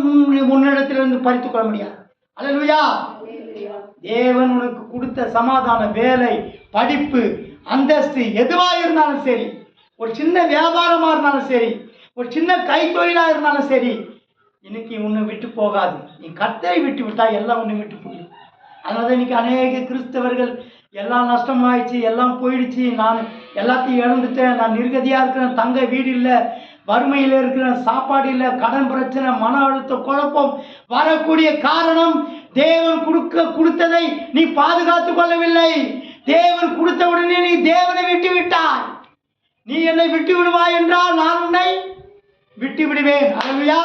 உன்னிடத்திலிருந்து பறித்துக் கொள்ள முடியாது. அல்லேலூயா. தேவன் உனக்கு கொடுத்த சமாதான, வேலை, படிப்பு, அந்தஸ்து எதுவாக இருந்தாலும் சரி, ஒரு சின்ன வியாபாரமாக இருந்தாலும் சரி, ஒரு சின்ன கைத்தொழிலாக இருந்தாலும் சரி, இன்னைக்கு உன்னை விட்டு போகாது. நீ கர்த்தரை விட்டு விட்டால் எல்லாம் உன்னை விட்டு போயிடும். அதனால தான் இன்னைக்கு அநேக கிறிஸ்தவர்கள் எல்லாம் நஷ்டமாயிடுச்சு, எல்லாம் போயிடுச்சு, நான் எல்லாத்தையும் இழந்துட்டேன், நான் நிர்கதியாக இருக்கிறேன், தங்க வீடு இல்லை, வறுமையில் இருக்கிறேன், சாப்பாடு இல்லை, கடன் பிரச்சனை, மன அழுத்தம், குழப்பம் வரக்கூடிய காரணம் தேவன் கொடுத்ததை நீ பாதுகாத்து கொள்ளவில்லை. தேவன் கொடுத்த உடனே நீ தேவனை விட்டு விட்டாய். நீ என்னை விட்டு விடுவாய் என்றால் நான் உன்னை விட்டு விடுவேன். அல்லேலூயா.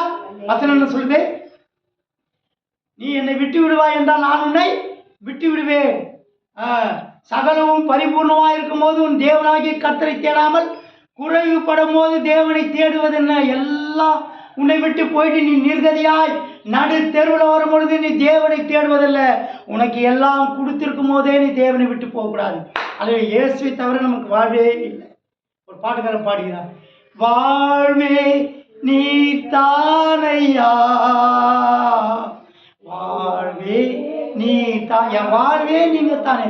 வசனம் என்ன சொல்லுது? நீ என்னை விட்டு விடுவாய் என்றால் நான் உன்னை விட்டு விடுவேன். சகலமும் பரிபூர்ணமாக இருக்கும் போது உன் தேவனாகிய கர்த்தரை தேடாமல் குறைவுபடும் போது தேவனை தேடுவது என்ன? எல்லாம் உன்னை விட்டு போயிட்டு நீ நிர்கதியாய் நடு தெருவில் வரும்பொழுது நீ தேவனை தேடுவதில்லை. உனக்கு எல்லாம் கொடுத்திருக்கும் போதே நீ தேவனை விட்டு போகக்கூடாது. அது இயேசுவை தவிர நமக்கு வாழ்வே இல்லை. ஒரு பாட்டுக்காரன் பாடுகிறார், வாழ்வே நீ தானையா, வாழ்வே நீ தான், என் வாழ்வே நீங்க தானே,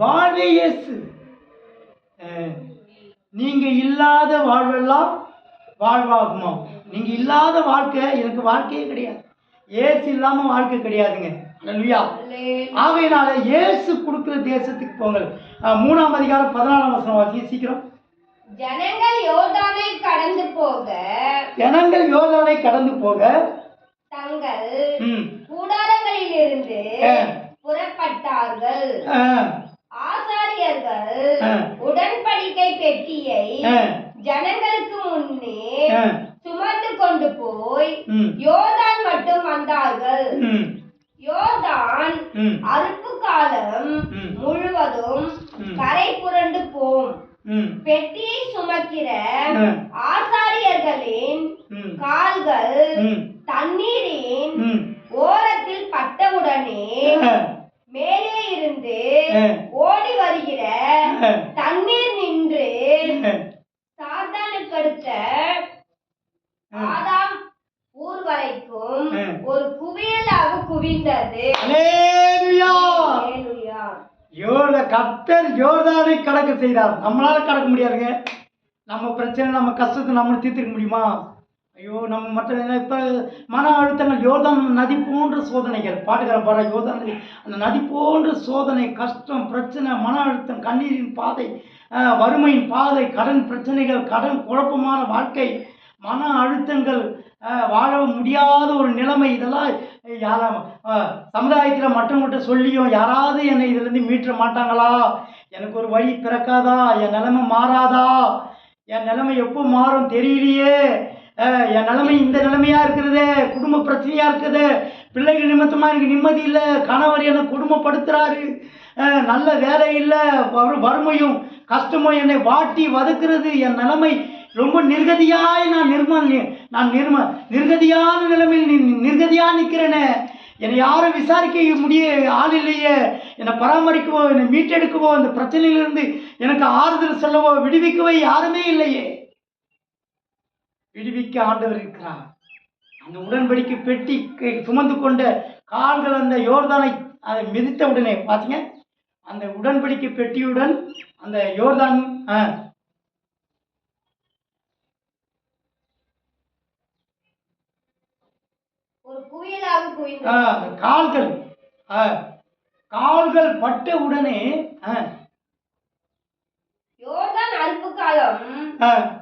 வாழ்வே இயேசு. நீங்க இல்லாத வாழ்வெல்லாம் வாழ்வாகுமா? நீங்க இல்லாத வாழ்க்கை எனக்கு வாழ்க்கையே கிடையாது. இயேசு இல்லாம வாழ்க்கை கிடையாதுங்க. அல்லேலூயா. ஆகையினால இயேசு கொடுக்கிற தேசத்துக்கு போங்கள். 3ஆம் அதிகாரம் 14ஆம் வசனம் வாசிங்க சீக்கிரம்.
ஜனங்கள் யோர்தானை கடந்து போக தங்கள் கூடாரங்களிலிருந்து புறப்பட்டார்கள். ஆசாரியர்கள் உடன்படிக்கை பெட்டியை ஜனங்களுக்கு முன்னே சுமந்து கொண்டு போய் யோர்தான் மட்டும் வந்தார்கள். யோர்தான் அறுப்பு காலம் முழுவதும் கரை புரண்டு போம். பெட்டியை சுமக்கிற ஆசாரியர்களின் கால்கள் தண்ணீரின் ஓரத்தில் பட்டவுடனே மேலே இருந்து ஓடி வருகிற தண்ணீர் நின்று சாத்தானுக்கு அடுத்த ஆதாம் ஊர் வரைக்கும் ஒரு குவியலாக குவிந்தது.
கர்த்தர் யோர்தானை கடக்க செய்தார். நம்மளால கடக்க முடியாதுங்க. நம்ம பிரச்சனை, நம்ம கஷ்டத்தை நம்ம தீர்த்துக்க முடியுமா? ஐயோ, நம்ம மற்ற இப்போ மன அழுத்தங்கள், யோர்தான் நதி போன்ற சோதனைகள், பாட்டுக்கார பாரு, யோர்தான் நதி, அந்த நதி போன்ற சோதனை, கஷ்டம், பிரச்சனை, மன அழுத்தம், கண்ணீரின் பாதை, வறுமையின் பாதை, கடன் பிரச்சனைகள், கடன் குழப்பமான வாழ்க்கை, மன அழுத்தங்கள், வாழ முடியாத ஒரு நிலைமை, இதெல்லாம் சமுதாயத்தில் மற்றவங்கள்ட்ட சொல்லியும் யாராவது என்னை இதுலேருந்து மீட்ட மாட்டாங்களா, எனக்கு ஒரு வழி பிறக்காதா, என் நிலைமை மாறாதா, என் நிலைமை எப்போ மாறும் தெரியலையே, என் நிலைமை இந்த நிலைமையாக இருக்கிறது, குடும்ப பிரச்சனையாக இருக்குது, பிள்ளைகள் நிமித்தமாக எனக்கு நிம்மதி இல்லை, கணவர் என்னை குடும்பப்படுத்துகிறாரு, நல்ல வேலை இல்லை, வறுமையும் கஷ்டமும் என்னை வாட்டி வதக்கிறது, என் நிலைமை ரொம்ப நிர்கதியாய் நான் நிர்கதியான நிலைமையில் நிர்கதியாக நிற்கிறேனே, என்னை யாரும் விசாரிக்க ஆள் இல்லையே, என்னை பராமரிக்கவோ, என்னை மீட்டெடுக்கவோ, இந்த பிரச்சனையிலிருந்து எனக்கு ஆறுதல் சொல்லவோ, விடுவிக்கவோ யாருமே இல்லையே. விடுவிக்க ஆண்டவர் இருக்கிறார். அந்த உடன்படிக்கை பெட்டி சுமந்து கொண்ட கால்கள் அந்த யோர்தானை அதை மிதித்த உடனே பார்த்தீங்க, அந்த உடன்படிக்கை பெட்டியுடன் அந்த யோர்தான் கால்கள் பட்ட உடனே
யோர்தான் அறுப்பு காலம்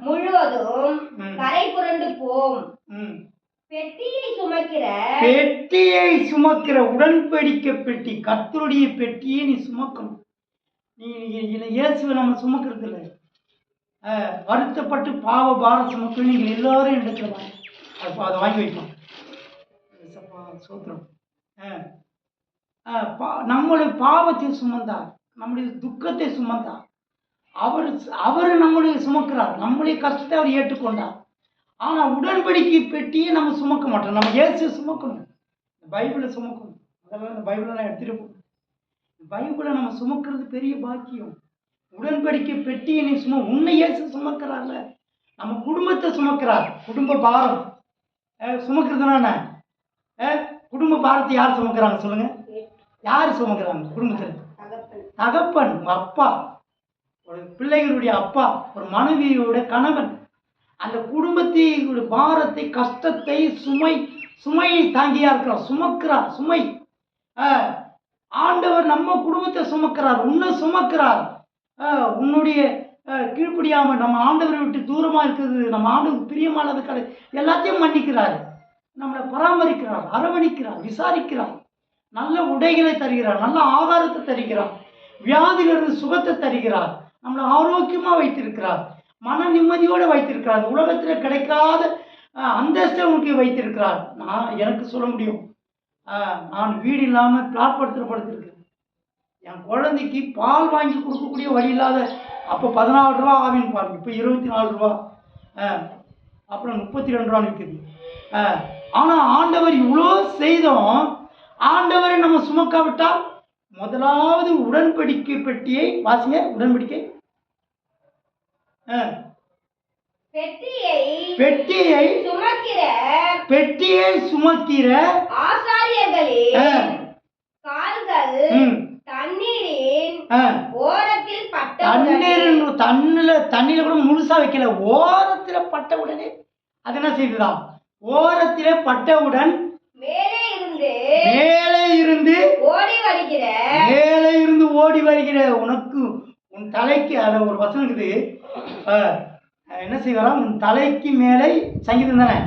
முழுவதும் கரை புரண்டு போம்.
பெட்டியை சுமக்கிற உடன்படிக்கை பெட்டி, கர்த்தருடைய பெட்டியை நீ சுமக்கணும். நீ இயேசுவை நம்ம சுமக்கிறது இல்லை. வருத்தப்பட்டு பாவ பாரம் சுமக்கணும். நீங்கள் எல்லாரும் இடத்துல அதை வாங்கி வைப்போம். சோத்திரம். நம்மளுடைய பாவத்தை சுமந்தார், நம்முடைய துக்கத்தை சுமந்தார். அவர் நம்மளுடைய சுமக்கிறார், நம்மளுடைய கஷ்டத்தை அவர் ஏற்றுக்கொண்டார். ஆனால் உடன்படிக்கை பெட்டியை நம்ம சுமக்க மாட்டோம். நம்ம இயேசு சுமக்கணும், பைபிளை சுமக்கணும். அதெல்லாம் இந்த பைபிளை நான் எடுத்துகிட்டு போகணும். பைபிளை நம்ம சுமக்கிறது பெரிய பாக்கியம். உடன்படிக்கை பெட்டியை நீ உன்னை இயேசு சுமக்கிறார்ல, நம்ம குடும்பத்தை சுமக்கிறார். குடும்ப பாரம் சுமக்கிறதுனால குடும்ப பாரத்தை யார் சுமக்கிறாங்க சொல்லுங்க? யார் சுமக்கிறாங்க குடும்பத்தில்? தகப்பன், அப்பா, ஒரு பிள்ளைகளுடைய அப்பா, ஒரு மனைவியோட கணவன். அந்த குடும்பத்தை பாரத்தை, கஷ்டத்தை, சுமையை தாங்கியா இருக்கிறார், சுமக்கிறார். சுமை ஆண்டவர் நம்ம குடும்பத்தை சுமக்கிறார், உன்னை சுமக்கிறார். உன்னுடைய கீழ்ப்படியாமல் நம்ம ஆண்டவரை விட்டு தூரமாக இருக்கிறது, நம்ம ஆண்டவர் பிரியமானது கடை எல்லாத்தையும் மன்னிக்கிறார். நம்மளை பராமரிக்கிறார், அரவணைக்கிறார், விசாரிக்கிறார். நல்ல உடைகளை தருகிறார், நல்ல ஆகாரத்தை தருகிறார், வியாதியிலிருந்து சுகத்தை தருகிறார், நம்மளை ஆரோக்கியமாக வைத்திருக்கிறார், மன நிம்மதியோடு வைத்திருக்கிறார். உலகத்தில் கிடைக்காத அந்தஸ்தை உங்களுக்கு வைத்திருக்கிறார். எனக்கு சொல்ல முடியும், நான் வீடு இல்லாமல் பிளாட்படுத்துகிற படுத்திருக்கேன். என் குழந்தைக்கு பால் வாங்கி கொடுக்கக்கூடிய வழி இல்லாத, அப்போ 14 ரூபா ஆவின் பால், இப்போ 24 ரூபா, அப்புறம் 32 ரூபான்னு இருக்குது. ஆனால் ஆண்டவர் இவ்வளோ செய்தோம், ஆண்டவரை நம்ம சுமக்காவிட்டால், முதலாவது உடன்படிக்கை பெட்டியை வாசிங்க. உடன்படிக்கை பெட்டியை சுமக்கிற
ஆசாரியர்களின் கால்கள்
தண்ணீர் கூட முழுசா வைக்கல, ஓரத்துல பட்டவுடனே அது என்ன செய்துதான்? ஓரத்தில பட்டவுடன் மேலே இருந்து ஓடி வருகிற உனக்கு உன் தலைக்கு, அத ஒரு வசனம் இருக்குது, என்ன செய்வாராம்? உன் தலைக்கு மேலே சங்கீதம் தானே,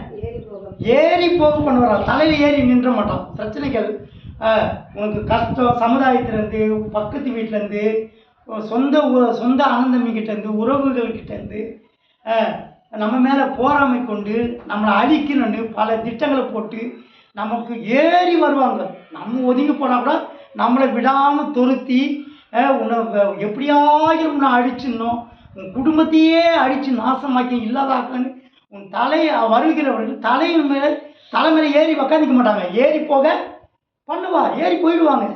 ஏறி போக பண்ணுவாரா. தலையில் ஏறி நின்ற மாட்டான். பிரச்சனைகள், உனக்கு கஷ்டம், சமுதாயத்திலேருந்து, பக்கத்து வீட்டிலேருந்து, சொந்த அனந்தமிக்கிட்டேருந்து, உறவுகள்கிட்டேருந்து நம்ம மேலே போராமை கொண்டு நம்மளை அழிக்கணும்னு பல திட்டங்களை போட்டு நமக்கு ஏறி வருவாங்க. நம்ம ஒதுங்கி போனால் கூட நம்மளை விடாமல் துரத்தி உன்னை எப்படியாவது உன்னை அழிச்சிடணும், உன் குடும்பத்தையே அழித்து நாசமாக்கி இல்லாதாக்கன்னு உன் வருகிறவர்கள் தலைமையில ஏறி உக்காந்துக்க மாட்டாங்க, ஏறி போக பண்ணுவா, ஏறி போயிடுவாங்க.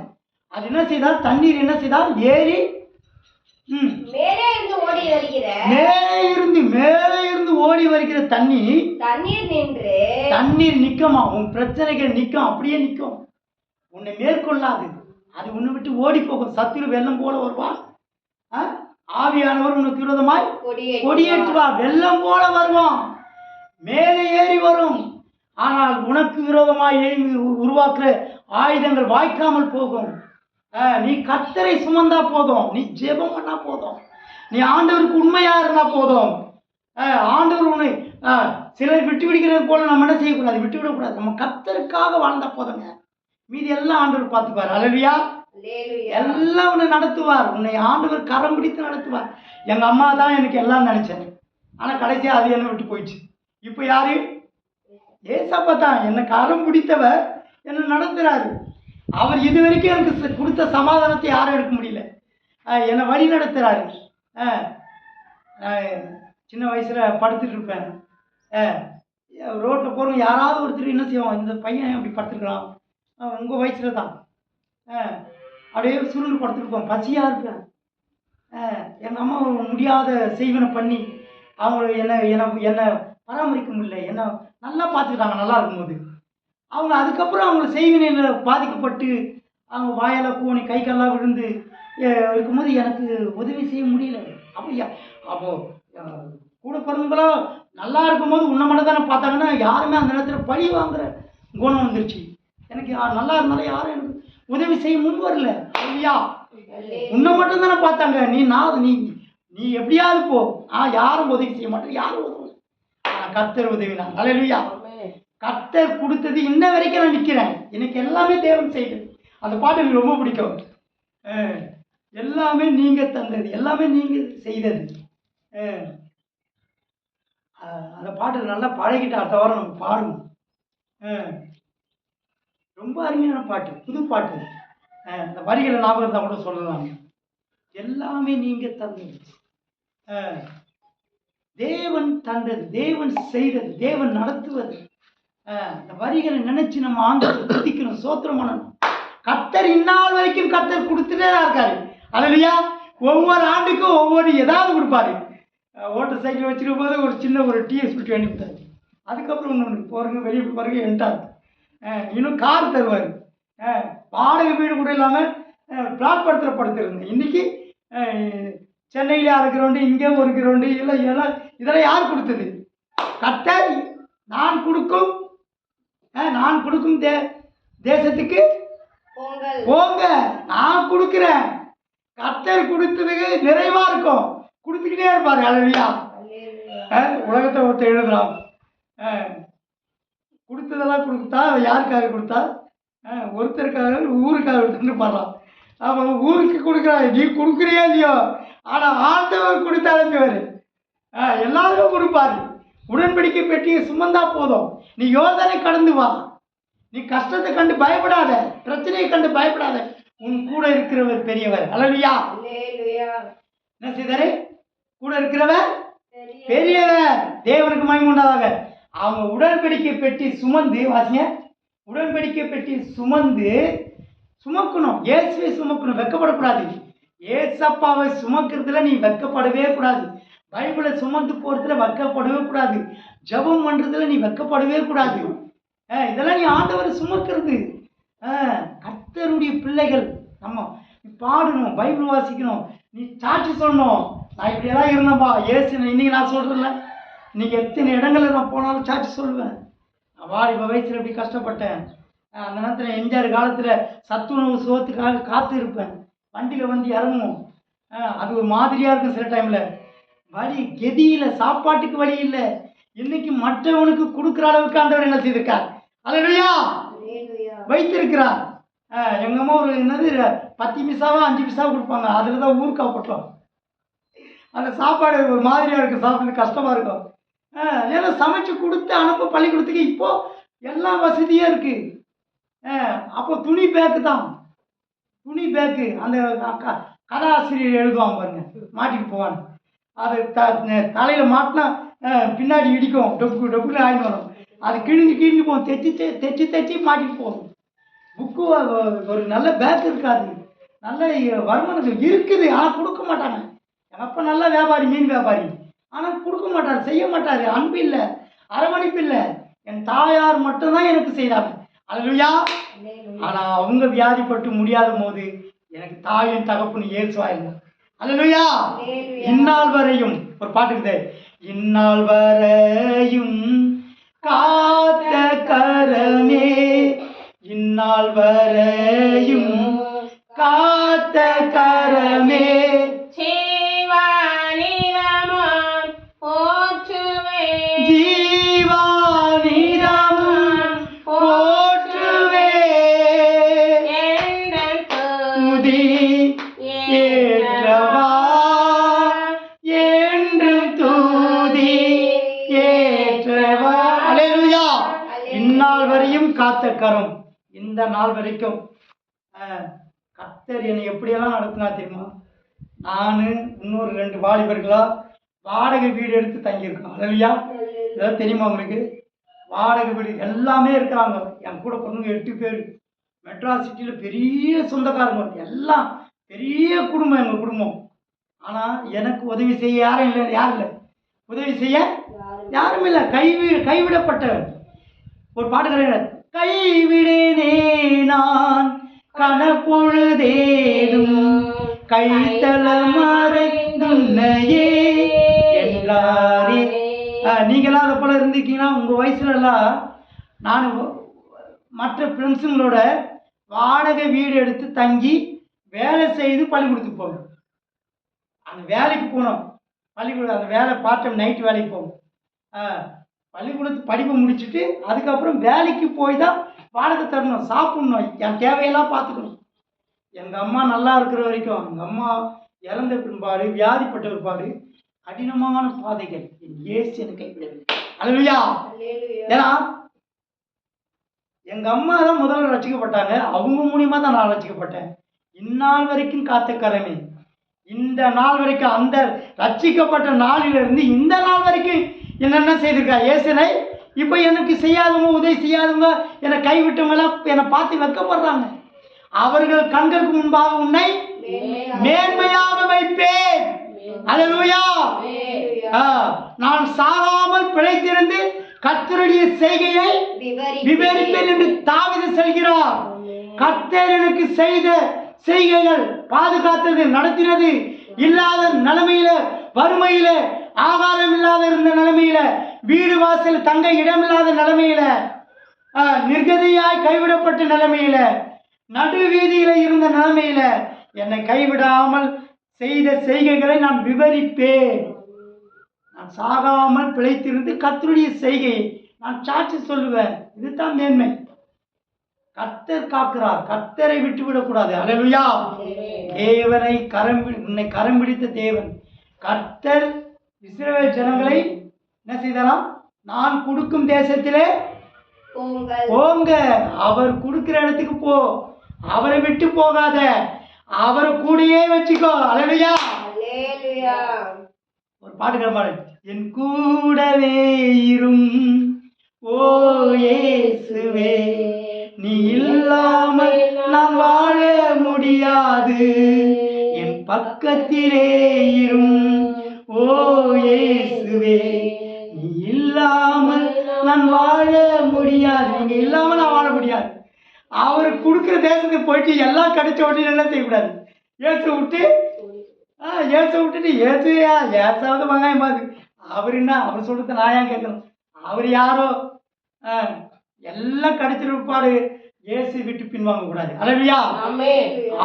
அது என்ன செய்தால்? தண்ணீர் என்ன செய்தால்? ஏறி மேலே இருந்து ஓடி வருகிற தண்ணீர் நிற்குமா? உன் பிரச்சனைகள் நிற்கும், அப்படியே நிற்கும், உன்னை மேற்கொள்ளாது. அது உன்னை விட்டு ஓடி போகும். சத்துரு வெள்ளம் போல வருவா, ஆவியானவர் உனக்கு விரோதமாய் கொடியேற்றுவா, வெள்ளம் போல வருவான், மேலே ஏறி வரும். ஆனால் உனக்கு விரோதமாய் உருவாக்குற ஆயுதங்கள் வாய்க்காமல் போகும். நீ கர்த்தரை சுமந்தா போதும், நீ ஜெபம் பண்ணா போதும், நீ ஆண்டவருக்கு உண்மையா இருந்தா போதும், ஆண்டவர் உன்னை சிலர் விட்டு விடுகிறது போல நம்ம என்ன செய்யக்கூடாது, விட்டு விடக்கூடாது. நம்ம கர்த்தருக்காக வாழ்ந்தா போதுங்க, மீதி எல்லாம் ஆண்டவர் பார்த்துப்பார். அல்லேலூயா. எல்லாம் உன்னை நடத்துவார். உன்னை ஆண்டவர் கரம் பிடித்து நடத்துவார். எங்க அம்மா தான் எனக்கு எல்லாம் நினைச்சேன், ஆனா கடைசியா அது என்ன விட்டு போயிடுச்சு. இப்போ யாரு? ஏசப்பா தான் என்னை கரம் பிடித்தவர், என்னை நடத்துறாரு. அவர் இது வரைக்கும் எனக்கு கொடுத்த சமாதானத்தை யாரும் எடுக்க முடியல. என்னை வழி நடத்துறாரு. சின்ன வயசுல படுத்துட்டு இருப்பேன், ரோட்டில் போகிறவங்க யாராவது ஒருத்தர் என்ன செய்வோம், இந்த பையன் அப்படி படுத்துருக்கலாம், உங்கள் வயசுல தான், அப்படியே சுருள் படுத்துருப்போம், பசியாக இருப்பேன். எங்கள் அம்மா முடியாத செய்வனை பண்ணி அவங்க என்னை பராமரிக்க முடியல, என்னை நல்லா பார்த்துக்கிட்டாங்க நல்லா இருக்கும்போது. அவங்க அதுக்கப்புறம் அவங்க செய்வினையில் பாதிக்கப்பட்டு அவங்க வாயெல்லாம் கோணி கை காலெல்லாம் விழுந்து இருக்கும்போது எனக்கு உதவி செய்ய முடியல. அப்போ கூட பிறந்தவங்களோ நல்லா இருக்கும்போது உன்னை மட்டும் தானே பார்த்தாங்கன்னா யாருமே அந்த நேரத்தில் பழி வாங்குற குணம் வந்துருச்சு. எனக்கு நல்லா இருந்தாலும் யாரும் எனக்கு உதவி செய்ய முன் வரல. ஐயா, உன்னை மட்டும் தானே பார்த்தாங்க, நீ எப்படியாவது போ, யாரும் உதவி செய்ய மாட்டேன், யாரும் உதவும். கர்த்தர் உதவினான். அல்லேலூயா. கர்த்தர் கொடுத்தது இன்ன வரைக்கும் நான் நிற்கிறேன். எனக்கு எல்லாமே தேவன் செய்தது. அந்த பாட்டு எனக்கு ரொம்ப பிடிக்கும். எல்லாமே நீங்க தந்தது, எல்லாமே நீங்க செய்தது. அந்த பாட்டு நல்லா பழகிட்டு அடுத்த வாரம் நம்ம பாடணும். ரொம்ப அருமையான பாட்டு, புது பாட்டு. அந்த வரிகளை ஞாபகம் இருந்தால் கூட சொல்லலாம். எல்லாமே நீங்க தந்தது, தேவன் தந்தது, தேவன் செய்தது, தேவன் நடத்துவது. இந்த வரிகளை நினைச்சு நம்ம ஆண்டவரை துதிக்கணும், சோத்திரம் பண்ணணும். கர்த்தர் இந்நாள் வரைக்கும் கர்த்தர் கொடுத்துட்டே தான் இருக்காரு. அல்லேலூயா. ஒவ்வொரு ஆண்டுக்கும் ஒவ்வொரு ஏதாவது கொடுப்பாரு. ஓட்டர் சைக்கிள் வச்சுருக்கும் போது ஒரு சின்ன ஒரு டிஎஸ் விட்டு வேண்டி கொடுத்தாரு. அதுக்கப்புறம் ஒன்று போகிறங்க வெளியே போகிறங்க என்ட்டார். இன்னும் கார் தருவார். வாடகை வீடு கூட இல்லாமல் பிளாட்பாரத்தில் படுத்துருந்தேன். இன்றைக்கி சென்னையில் 6 கிரவுண்டு, இங்கே 1 கிரவுண்டு, இல்லை இதெல்லாம் யார் கொடுத்தது? கர்த்தர். நான் கொடுக்கும் தேசத்துக்கு போங்க, நான் கொடுக்குறேன். கர்த்தர் கொடுத்ததுக்கு நிறைவா இருக்கும், கொடுத்துக்கிட்டே இருப்பாரு. அல்லேலூயா. உலகத்தை ஒருத்தர் எழுதுறான், கொடுத்ததெல்லாம் கொடுத்தா யாருக்காக கொடுத்தா? ஒருத்தருக்காக, ஊருக்காக கொடுத்துட்டு பாடுறான். அவன் ஊருக்கு கொடுக்குறான், நீ கொடுக்குறியா இல்லையோ, ஆனால் ஆண்டவர் கொடுத்து அனுப்புவார். எல்லாருக்கும் கொடுப்பாரு. உடன்படிக்கை பெட்டியை சுமந்தா போதும், நீ யோசனை கடந்து வா. நீ கஷ்டத்தை கண்டு பயப்படாத, பிரச்சனையை கண்டு பயப்படாத. உன் கூட இருக்கிறவர் பெரியவர். அல்லேலூயா. என்ன செய்தாரு? கூட இருக்கிறவர் பெரியவர். தேவனுக்கு மகிமை உண்டாதாக. அவங்க உடன்படிக்கை பெட்டி சுமந்து, வாசிங்க, உடன்படிக்கை பெட்டி சுமக்கணும். இயேசுவை சுமக்கணும், வெக்கப்படக்கூடாது. ஏசப்பாவை சுமக்கிறதுல நீ வெக்கப்படவே கூடாது. பைபிளை சுமந்து போகிறதுல வெக்கப்படவே கூடாது. ஜெபம் பண்ணுறதுல நீ வெக்கப்படவே கூடாது. இதெல்லாம் நீ ஆண்டவரை சுமக்கிறது. கர்த்தருடைய பிள்ளைகள் நம்ம பாடணும், பைபிள் வாசிக்கணும், நீ சாட்சி சொல்லணும். நான் இப்படியெல்லாம் இருந்தேன்பா, ஏசு இன்னைக்கு நான் சொல்கிறேன்ல, இன்னைக்கு எத்தனை இடங்களில் நான் போனாலும் சாட்சி சொல்லுவேன். நான் வாலிப வயசில் எப்படி கஷ்டப்பட்டேன். அந்த நேரத்தில் எம்ஜிஆர் காலத்தில் சத்துணவு சோத்துக்காக காத்து இருப்பேன். வண்டியில் வந்து இறங்குவோம். அது ஒரு மாதிரியாக இருக்கும். சில டைமில் வழி கெதியில் சாப்பாட்டுக்கு வழி இல்லை. இன்னைக்கு மற்றவனுக்கு கொடுக்குற அளவுக்கு ஆண்டவர் என்ன செய்திருக்கார்? அல்லேலூயா. வைத்திருக்கிறார். எங்கள் அம்மா ஒரு என்னது 10 பைசாவா 5 பைசாவா கொடுப்பாங்க. அதில் தான் ஊருக்காக போட்டோம். அந்த சாப்பாடு ஒரு மாதிரியாக இருக்கும், சாப்பிட்றது கஷ்டமாக இருக்கும். ஏன்னா சமைச்சு கொடுத்து அனுப்ப பள்ளிக்கூடத்துக்கு இப்போது எல்லா வசதியாக இருக்குது. அப்போ துணி பேக்கு தான், துணி பேக்கு. அந்த கதாசிரியர் எழுதுவாங்க பாருங்க, மாட்டிட்டு போவாங்க. அது தலையில் மாட்டினா பின்னாடி இடிக்கும், டொப்புன்னு ஆயின்னு வரும். அது கிழிஞ்சு போகும், தைச்சி மாட்டிட்டு போகும். புக்கு ஒரு நல்ல பேக் இருக்காது, நல்ல வருமானம் இருக்குது, ஆனால் கொடுக்க மாட்டாங்க. எங்கள் அப்பா நல்ல வியாபாரி, மீன் வியாபாரி, ஆனால் கொடுக்க மாட்டார், செய்ய மாட்டார். அன்பு இல்லை, அரவணைப்பு இல்லை. என் தாயார் மட்டும்தான் எனக்கு செய்தாங்க. அல்லேலூயா. ஆனால் அவங்க வியாதிப்பட்டு முடியாத போது எனக்கு தாயின் தகப்புன்னு இயேசுவாயிருந்தார். அல்லேலூயா. இந்நாள் வரையும் ஒரு பாட்டு இருக்குது, இந்நாள் வரையும் காத்த கரமே, இந்நாள் வரையும் காத்த கரமே,
சேவானிலமாம் போற்று
நாள் வரையும் காத்த கரம். இந்த நாள் வரைக்கும் கர்த்தர் என்னை எப்படியெல்லாம் நடத்தினா தெரியுமா? நான் இன்னொரு 2 வாலிபர்களா வாடகை வீடு எடுத்து தங்கியிருக்கோம். அல்லையா? இதெல்லாம் தெரியுமா உங்களுக்கு? வாடகை வீடு எல்லாமே இருக்கிறாங்க. என் கூட பொண்ணுங்க 8 பேர். மெட்ராஸ் சிட்டியில் பெரிய சொந்தக்காரங்க, எல்லாம் பெரிய குடும்பம் எங்கள் குடும்பம். ஆனால் எனக்கு உதவி செய்ய யாரும் இல்லை. உதவி செய்ய யாரும் இல்லை. கைவிடப்பட்டவன். ஒரு பாட்டு கிடையாது, கைவிடேனே நான் கனப்பொழுதேனும் கைத்தளமறைந்துன்னையே எல்லாரே. நீங்களாம் அதை போல இருந்திருக்கீங்கன்னா உங்கள் வயசுலலாம் நான் மற்ற ஃப்ரெண்ட்ஸுங்களோட வாடகை வீடு எடுத்து தங்கி வேலை செய்து பள்ளிக்கூடத்துக்கு போகணும். அந்த வேலைக்கு போனோம். பள்ளிக்கூடம் அந்த வேலை பார்ட் டைம் நைட்டு வேலைக்கு போகும். பள்ளிக்கூடத்து படிப்பை முடிச்சுட்டு அதுக்கப்புறம் வேலைக்கு போய் தான் வாடகை தரணும், சாப்பிட்ணும், என் தேவையெல்லாம் பார்த்துக்கணும். எங்கள் அம்மா நல்லா இருக்கிற வரைக்கும், எங்கள் அம்மா இறந்த பின்பாடு வியாதிப்பட்ட பிற்பாடு கடினமான பாதைகள் என் இயேசு எனக்கு கைவிடவில்லை. அல்லேலூயா. ஏன்னா எங்கள் அம்மா தான் முதல்ல ரசிக்கப்பட்டாங்க. அவங்க மூலியமாக தான் நான் ரசிக்கப்பட்டேன். இந்நாள் வரைக்கும் காத்த கரமே. இந்த நாள் வரைக்கும், அந்த ரட்சிக்கப்பட்ட நாளிலிருந்து இந்த நாள் வரைக்கும் என்னென்ன செய்திருக்கா இயேசுனை. இப்போ எனக்கு செய்யாதவங்க, உதவி செய்யாதவங்க, என்னை கைவிட்டவங்களாம் என்னை பார்த்து வெட்கப்படுறாங்க. அவர்கள் கண்களுக்கு முன்பாக உன்னை மேன்மையாக வைப்பேன். அல்லேலூயா. நான் சாகாமல் பிழைத்திருந்து கர்த்தருடைய செய்கையை விவரிப்பேன் என்று தாவீது சொல்கிறார். கர்த்தர் எனக்கு செய்த செய்கைகள், பாதுகாத்தது, நடத்தினது, இல்லாத நிலைமையில, வறுமையில, ஆகாரம் இல்லாத இருந்த நிலைமையில, வீடு வாசல் தங்க இடமில்லாத நிலைமையில, நிர்கதியாய் கைவிடப்பட்ட நிலைமையில, நடு வீதியில இருந்த நிலைமையில என்னை கைவிடாமல் செய்த செய்கைகளை நான் விவரிப்பேன். நான் சாகாமல் பிழைத்திருந்து கர்த்தருடைய செய்கையை நான் சாட்சி சொல்லுவேன். இதுதான் மேன்மை. கர்த்தர் காக்கிறார், கர்த்தரை விட்டுவிடக்கூடாது. அல்லேலூயா. தேவனை உன்னை கரம் பிடித்த தேவன் கர்த்தர் இஸ்ரவேல் ஜனங்களை என்ன செய்தாராம்? நான் கொடுக்கும் தேசத்திலே போங்க, அவர் கொடுக்கிற இடத்துக்கு போ, அவரை விட்டு போகாத, அவரை கூடயே வச்சுக்கோ. அல்லேலூயா. ஒரு பாட்டுக்கிற பாடு, என் கூடவே இரும் ஓ இயேசுவே, நீ இல்லாமல் நான் வாழ முடியாது, என் பக்கத்திலே இரும் ஓ இயேசுவே, நீ இல்லாமல் நான் வாழ முடியாது. நீங்க இல்லாம நான் வாழ முடியாது. அவர் கொடுக்குற தேசத்துக்கு போயிட்டு எல்லாம் கிடைச்ச உடனே எல்லாம் செய்யக்கூடாது. விட்டுட்டு ஏசாவது வெங்காயம் பார்த்து அவர் என்ன, அவர் சொல்றது நான் ஏன் கேட்கணும்? அவர் யாரோ எல்லாம் கிடைச்சிருப்பாரு. இயேசு விட்டு பின்வாங்க கூடாது. அல்லேலூயா.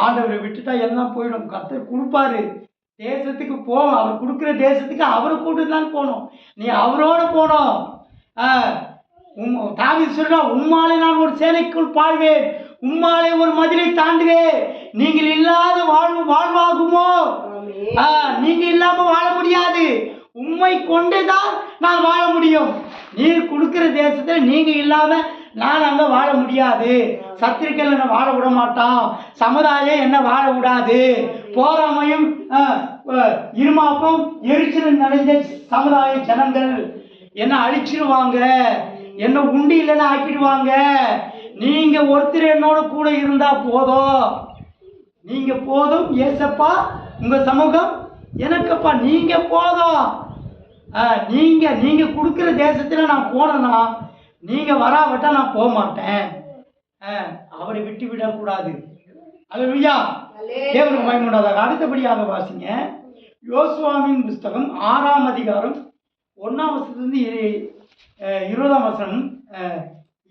ஆண்டவரை விட்டுட்டா எல்லாம் போயிடும். கர்த்தர் கொடுப்பாரு. தேசத்துக்கு போவோம். அவர் கொடுக்குற தேசத்துக்கு அவரை கூட்டு தான் போகணும். நீ அவரோட போகணும். தாவீது சொல்றா, உம்மாலே நான் ஒரு சேனைக்குள் பாழ்வேன், உம்மாலே ஒரு மதிலை தாண்டுவேன். நீங்கள் இல்லாத வாழ்வாகுமோ? நீங்க இல்லாம வாழ முடியாது. உம்மை கொண்டுதான் நான் வாழ முடியும். நீர் கொடுக்கிற தேசத்துல நீங்க இல்லாம நான் அங்க வாழ முடியாது. சத்துருக்கள் என்ன வாழ விட மாட்டான். சமுதாயம் என்ன வாழ விடாது. போராமையும் இருமாப்பும் எரிச்சல் நிறைந்த சமுதாய ஜனங்கள் என்ன அழிச்சிருவாங்க, என்ன உண்டி இல்லைன்னு ஆக்கிடுவாங்க. நீங்க ஒருத்தர் என்னோட கூட இருந்தா போதும். நீங்க போதும் ஏசப்பா, உங்க சமூகம் எனக்கப்பா, நீங்க போதும். நீங்க கொடுக்குற தேசத்துல நான் போனேன்னா நீங்க வராவிட்டா நான் போக மாட்டேன். அவரை விட்டு விடக்கூடாது. அல்லேலூயா. தேவனுக்கு மகிமை உண்டாதாக. அடுத்தபடியாக வாசிங்க யோசுவாவின் புஸ்தகம் 6ஆம் அதிகாரம் 1ஆம் வசனத்திலிருந்து 20ஆம் வசனம்.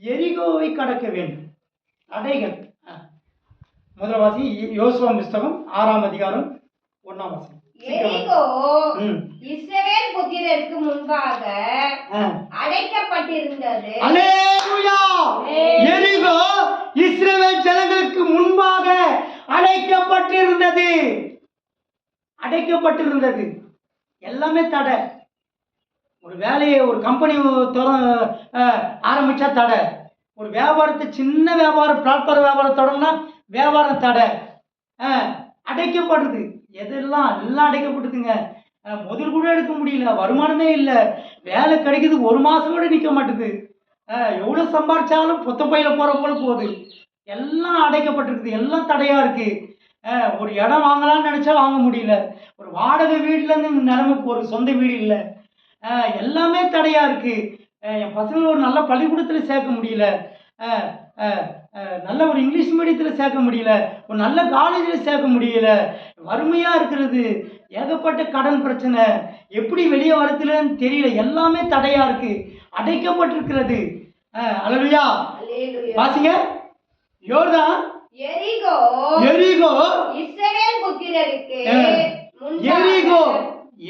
எரிகோவை கடக்க வேண்டும் தடைகள். முதல் வாசி யோசுவாவின் புஸ்தகம் 6ஆம் அதிகாரம் 1ஆம் வசனம்.
எரிகோ இஸ்ரவேல் புத்திரருக்கு முன்பாக அடைக்கப்பட்டிருந்தது.
அல்லேலூயா. எரிகோ இஸ்ரவேல் ஜனங்களுக்கு முன்பாக அடைக்கப்பட்டிருந்தது. எல்லாமே தடை. ஒரு வேலையை, ஒரு கம்பெனி ஆரம்பிச்சா தடை, ஒரு வியாபாரத்தை, சின்ன வியாபாரம், பிளாட்பார வியாபாரம் தொடங்கினா வியாபாரம் தடை, அடைக்கப்படுது. எல்லாம் அடைக்கப்பட்டுதுங்க. முதல் கூட எடுக்க முடியல, வருமானமே இல்லை, வேலை கிடைக்குது, ஒரு மாதம் கூட நிற்க மாட்டுது. எவ்வளோ சம்பாதிச்சாலும் பொத்த பையில போகிற போல போகுது. எல்லாம் அடைக்கப்பட்டிருக்குது, எல்லாம் தடையாக இருக்குது. ஒரு இடம் வாங்கலாம்னு நினச்சா வாங்க முடியல, ஒரு வாடகை வீட்டிலேருந்து நிலைமைக்கு ஒரு சொந்த வீடு இல்லை. எல்லாமே தடையாக இருக்குது. என் பசங்களை ஒரு நல்ல பள்ளிக்கூடத்தில் சேர்க்க முடியல, நல்ல ஒரு இங்கிலீஷ் மீடியத்தில் சேர்க்க முடியல, ஒரு நல்ல காலேஜில் சேர்க்க முடியல, வறுமையாக இருக்கிறது, ஏகப்பட்ட கடன் பிரச்சனை, எப்படி வெளியே வரதுலன்னு தெரியல, எல்லாமே தடையாக இருக்குது, அடைக்கப்பட்டிருக்கிறது. அல்லேலூயா. வாசிங்க. யோர்தான்,
எரிகோ
இஸ்ரவேல்
புத்திரருக்கு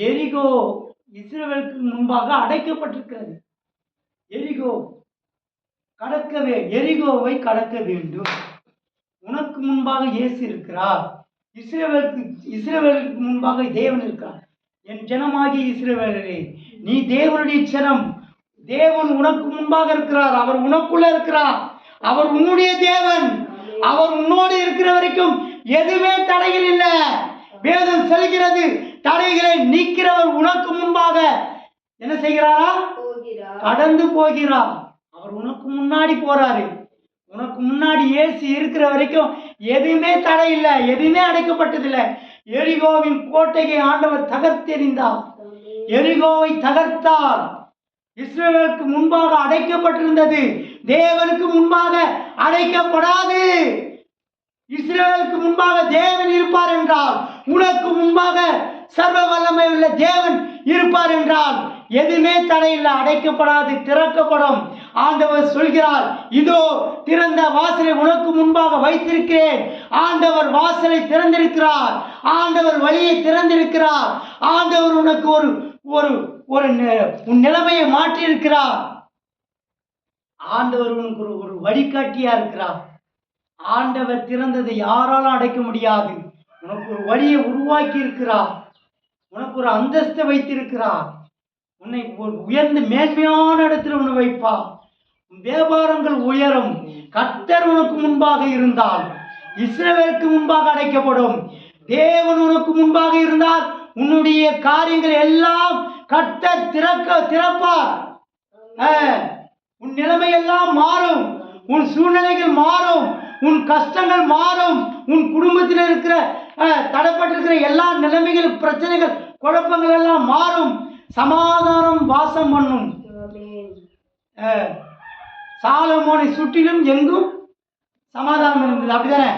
எரிகோ இஸ்ரவேலுக்கு முன்பாக அடைக்கப்பட்டிருக்கிறது. எரிகோவை கடக்க வேண்டும். உனக்கு முன்பாக இயேசு இருக்கிறார். இஸ்ரவேலுக்கு முன்பாக தேவன் இருக்கிறார். என் ஜனமாகிய இஸ்ரவேலரே, நீ தேவனுடைய ஜனம். தேவன் உனக்கு முன்பாக இருக்கிறார். அவர் உனக்குள்ள இருக்கிறார். அவர் உன்னுடைய தேவன். அவர் உன்னோடு இருக்கிற வரைக்கும் எதுவுமே தடைகள் இல்லை. வேதம் சொல்கிறது, தடைகளை நீக்கிறவர் உனக்கு முன்பாக என்ன செய்கிறாரா? கடந்து போகிறார். அவர் உனக்கு முன்னாடி போறாரு. உனக்கு முன்னாடி இயேசு இருக்கிற வரைக்கும் எதுவுமே தடை இல்லை, எதுவுமே அடைக்கப்பட்டதில்லை. எரிகோவின் கோட்டையை ஆண்டவர் தகர்த்தெறிந்தார். எரிகோவை தகர்த்தார். இஸ்ரவேலுக்கு முன்பாக அடைக்கப்பட்டிருந்தது தேவனுக்கு முன்பாக அடைக்கப்படாது. இஸ்ரவேலுக்கு முன்பாக தேவன் இருப்பார் என்றால், உனக்கு முன்பாக சர்வ வல்லமை உள்ள தேவன் இருப்பார் என்றால் எதுவுமே தடையில்லை, அடைக்கப்படாது, திறக்கப்படும். ஆண்டவர் சொல்கிறார், இதோ திறந்த வாசலை உனக்கு முன்பாக வைத்திருக்கிறேன். ஆண்டவர் வாசலை திறந்திருக்கிறார். ஆண்டவர் வழியை திறந்திருக்கிறார். ஆண்டவர் உனக்கு உன் நிலைமையை மாற்றி இருக்கிறார். ஆண்டவர் உனக்கு ஒரு வழிகாட்டியா இருக்கிறார். ஆண்டவர் திறந்ததை யாராலும் அடைக்க முடியாது. உனக்கு ஒரு வழியை உருவாக்கி இருக்கிறார். உனக்கு ஒரு அந்தஸ்தை வைத்திருக்கிறார். உன்னை உயர்ந்து மேன்மையான இடத்துல உன்னை வைப்பார். வியாபாரங்கள் உயரும். கர்த்தர் உனக்கு முன்பாக இருந்தால் இஸ்ரவேலுக்கு முன்பாக அடைக்கப்படும். தேவன் உனக்கு முன்பாக இருந்தால் உன்னுடைய காரியங்கள் எல்லாம் கர்த்தர் திறப்பார். உன் நிலைமை எல்லாம் மாறும். உன் சூழ்நிலைகள் மாறும். உன் கஷ்டங்கள் மாறும். உன் குடும்பத்தில் இருக்கிற தடைப்பட்டிருக்கிற எல்லா நிலைமைகள், பிரச்சனைகள், குழப்பங்கள் எல்லாம் மாறும். சமாதானம் வாசம் பண்ணும். சாலமோனை சுற்றிலும் எங்கும் சமாதானம் இருந்தது. அப்படிதானே?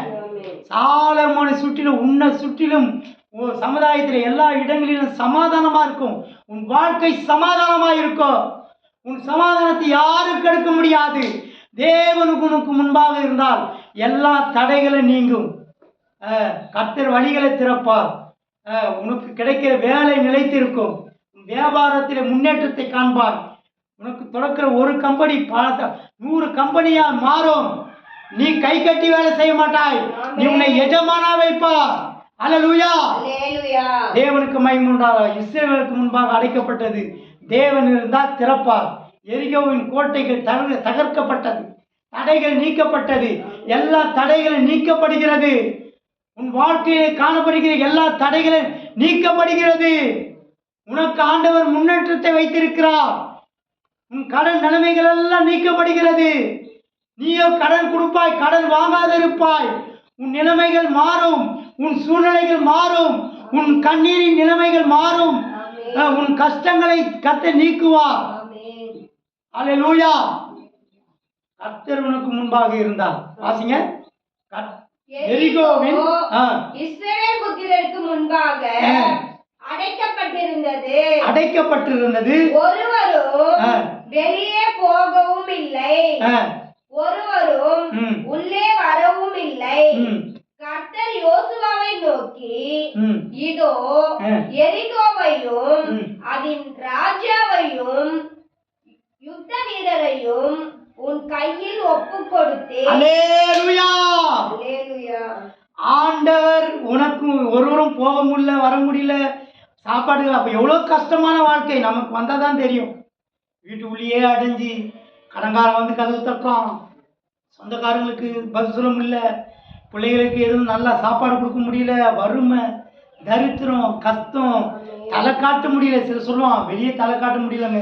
சாலமோனை சுற்றிலும், உன்னை சுற்றிலும், சமுதாயத்தில் எல்லா இடங்களிலும் சமாதானமா இருக்கும். உன் வாழ்க்கை சமாதானமா இருக்கும். உன் சமாதானத்தை யாரும் கெடுக்க முடியாது. தேவனுக்கு உனக்கு முன்பாக இருந்தால் எல்லா தடைகளும் நீங்கும். கர்த்தர் வழிகளை திறப்பார். உனக்கு கிடைக்கிற வேலை நிலைத்திருக்கும். வியாபாரத்தில் முன்னேற்றத்தை காண்பார். உனக்கு தொடக்கிற ஒரு கம்பெனி 100 கம்பெனியா மாறும். நீ கை கட்டி வேலை செய்ய மாட்டாய். நீ உன்னை எஜமானா வைப்பார். அல்லேலூயா. தேவனுக்கு மகிமை உண்டாக. இஸ்ரவேலுக்கு முன்பாக அடைக்கப்பட்டது. தேவன் இருந்தால் திறப்பார். எரிகோவின் கோட்டைகள் தகர்க்கப்பட்டது. தடைகள் நீக்கப்பட்டது. எல்லா தடைகளும் நீக்கப்படுகிறது. உன் வாழ்க்கையிலே காணப்படுகிற எல்லா தடைகளும் நீக்கப்படுகிறது. உனக்கு ஆண்டவர் முன்னேற்றத்தை வைத்திருக்கிறார். உன் கடன் நிலைமைகள் எல்லாம் நீக்கப்படுகிறது. நீயோ கடன் கொடுப்பாய், கடன் வாங்காதிருப்பாய். உன் நிலைமைகள் மாறும். உன் சூழ்நிலைகள் மாறும். உன் கண்ணீரின் நிலைமைகள் மாறும். உன் கஷ்டங்களை கர்த்தர் நீக்குவார். அல்லேலூயா. கர்த்தர் உனக்கு முன்பாக இருந்தார். வாசிங்க. எரிகோவின்
இஸ்ரவேல் புத்திரருக்கு முன்பாக அடைக்கப்பட்டிருந்தது. ஒருவரும் வெளியே போகவும் இல்லை, ஒருவரும் உள்ளே வரவும் இல்லை. கர்த்தர் யோசுவாவை நோக்கி, இதோ எரிகோவையும் அதன் ராஜாவையும் யுத்த வீரரையும் உன் கையில் ஒப்பு கொடுத்தேன்.
அல்லேலூயா. ஆண்டவர் உனக்கு ஒருவரும் போக முடியல, வர முடியல, சாப்பாடு. அப்ப எவ்வளவு கஷ்டமான வாழ்க்கை நமக்கு வந்தாதான் தெரியும். வீட்டுக்குள்ளேயே அடைஞ்சி கடங்காரம் வந்து கதவு தட்டுறான், சொந்தக்காரங்களுக்கு பதில் சொல்ல முடியல, பிள்ளைகளுக்கு எதுவும் நல்லா சாப்பாடு கொடுக்க முடியல, வறுமை, தரித்திரம், கஷ்டம், தலை காட்ட முடியல. சில சொல்லுவான் வெளியே தலை காட்ட முடியலங்க,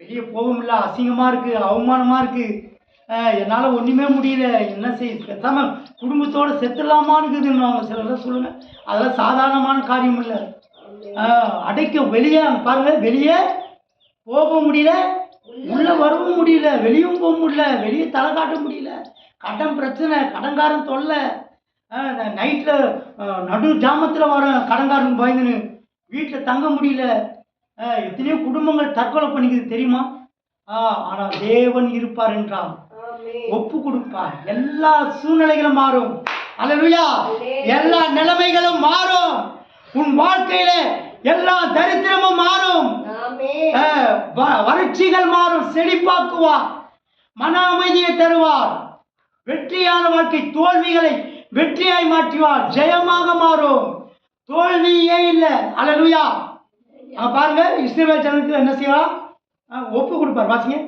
வெளியே போக முடியல, அசிங்கமாக இருக்குது, அவமானமாக இருக்குது, என்னால் ஒன்றுமே முடியல, என்ன செய்ய, பேசாமல் குடும்பத்தோடு செத்துடலாமான்னு இருக்குதுன்னுவாங்க சிலர். சொல்லுங்கள், அதெல்லாம் சாதாரணமான காரியம் இல்லை. அடைக்க வெளியே பாருங்கள், வெளியே போக முடியல, உள்ளே வரவும் முடியல, வெளியும் போக முடியல, வெளியே தலை காட்ட முடியல, கடன் பிரச்சனை, கடன்காரன் தொல்லை, நைட்டில் நடு ஜாமத்தில் வர கடன்காரன் பயந்துன்னு வீட்டில் தங்க முடியல, எத்தனையோ குடும்பங்கள் தற்கொலை பண்ணிக்குது தெரியுமா? ஆனால் தேவன் இருப்பார் என்றால் ஒப்பு கொடுப்பார். எல்லா சூழ்நிலைகளும் மாறும். அல்லேலூயா. எல்லா நிலைமைகளும் மாறும். உன் வாழ்க்கையில எல்லா தரித்திரமும் மாறும், வறட்சிகள் மாறும், செழிப்பாக்குவார், மன அமைதியை தருவார், வெற்றியான வாழ்க்கை தோல்விகளை வெற்றியாய் மாற்றுவார், ஜெயமாக மாறும், தோல்வியே இல்லை. அல்லேலூயா. பாருங்க, இஸ்ரவேல் ஜனத்துக்கு என்ன செய்வார்? ஒப்பு கொடுப்பார். வாசிங்க.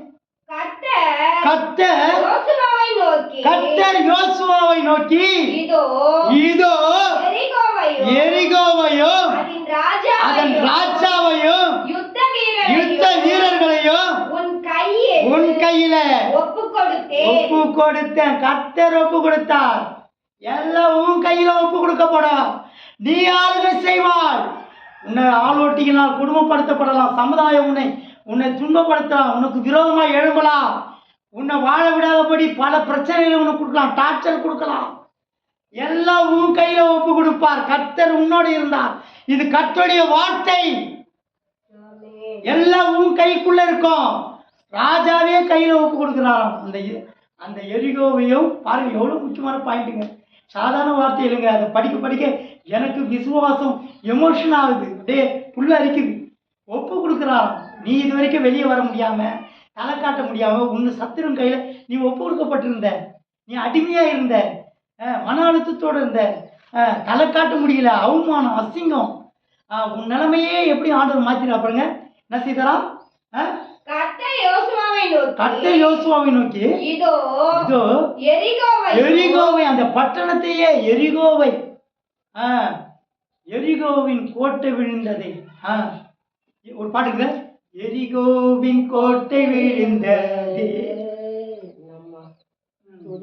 கர்த்தர் யோசுவாவை நோக்கி இதோ எரிகோவையும் அதன் ராஜாவையும் யுத்த வீரர்களையும் உன் கையில ஒப்பு கொடுத்தேன். கர்த்தர் ஒப்பு கொடுத்தார். எல்லாம் உன் கையில ஒப்பு கொடுக்கப்படும். நீ ஆளுகை செய்வாய். உன்னை ஆளோட்டிகளால் குடும்பப்படுத்தப்படலாம், சமுதாயம் உன்னை துன்பப்படுத்தலாம், உனக்கு விரோதமாக எழும்பலாம், உன்னை வாழ விடாதபடி பல பிரச்சனைகளை உனக்கு கொடுக்கலாம், டார்ச்சர் கொடுக்கலாம். எல்லாம் உன் கையில ஒப்பு கொடுப்பார். கர்த்தர் உன்னோடு இருந்தார். இது கர்த்தருடைய வார்த்தை. எல்லாம் உன் கைக்குள்ள இருக்கும். ராஜாவே கையில ஒப்பு கொடுக்கிறாராம். அந்த எரிகோவையும் பாருங்க, எவ்வளவு முக்கியமான பாயிண்ட்டுங்க. சாதாரண வார்த்தை இல்லைங்க. அதை படிக்க படிக்க எனக்கு விசுவாசம் எமோஷன் ஆகுது, அப்படியே புல்ல அரிக்குது. ஒப்பு கொடுக்குறாராம். நீ இது வரைக்கும் வெளியே வர முடியாம, தலை காட்ட முடியாம, உன்னை சத்துரும் கையில நீ ஒப்பு கொடுக்கப்பட்டிருந்த, நீ அடிமையா இருந்த, மன அழுத்தத்தோடு இருந்த, தலை காட்ட முடியல, அவமானம், அசிங்கம், உன் நிலைமையே எப்படி ஆண்டவர் மாத்திரா பாருங்க. என்ன செய்தாராம்? கர்த்தர் யோசுவாவை நோக்கி இதோ எரிகோவை, அந்த பட்டணத்தையே எரிகோவின் கோட்டை விழுந்ததை. ஒரு பாட்டுங்க, எரிகோவின் கோட்டை விழுந்ததே.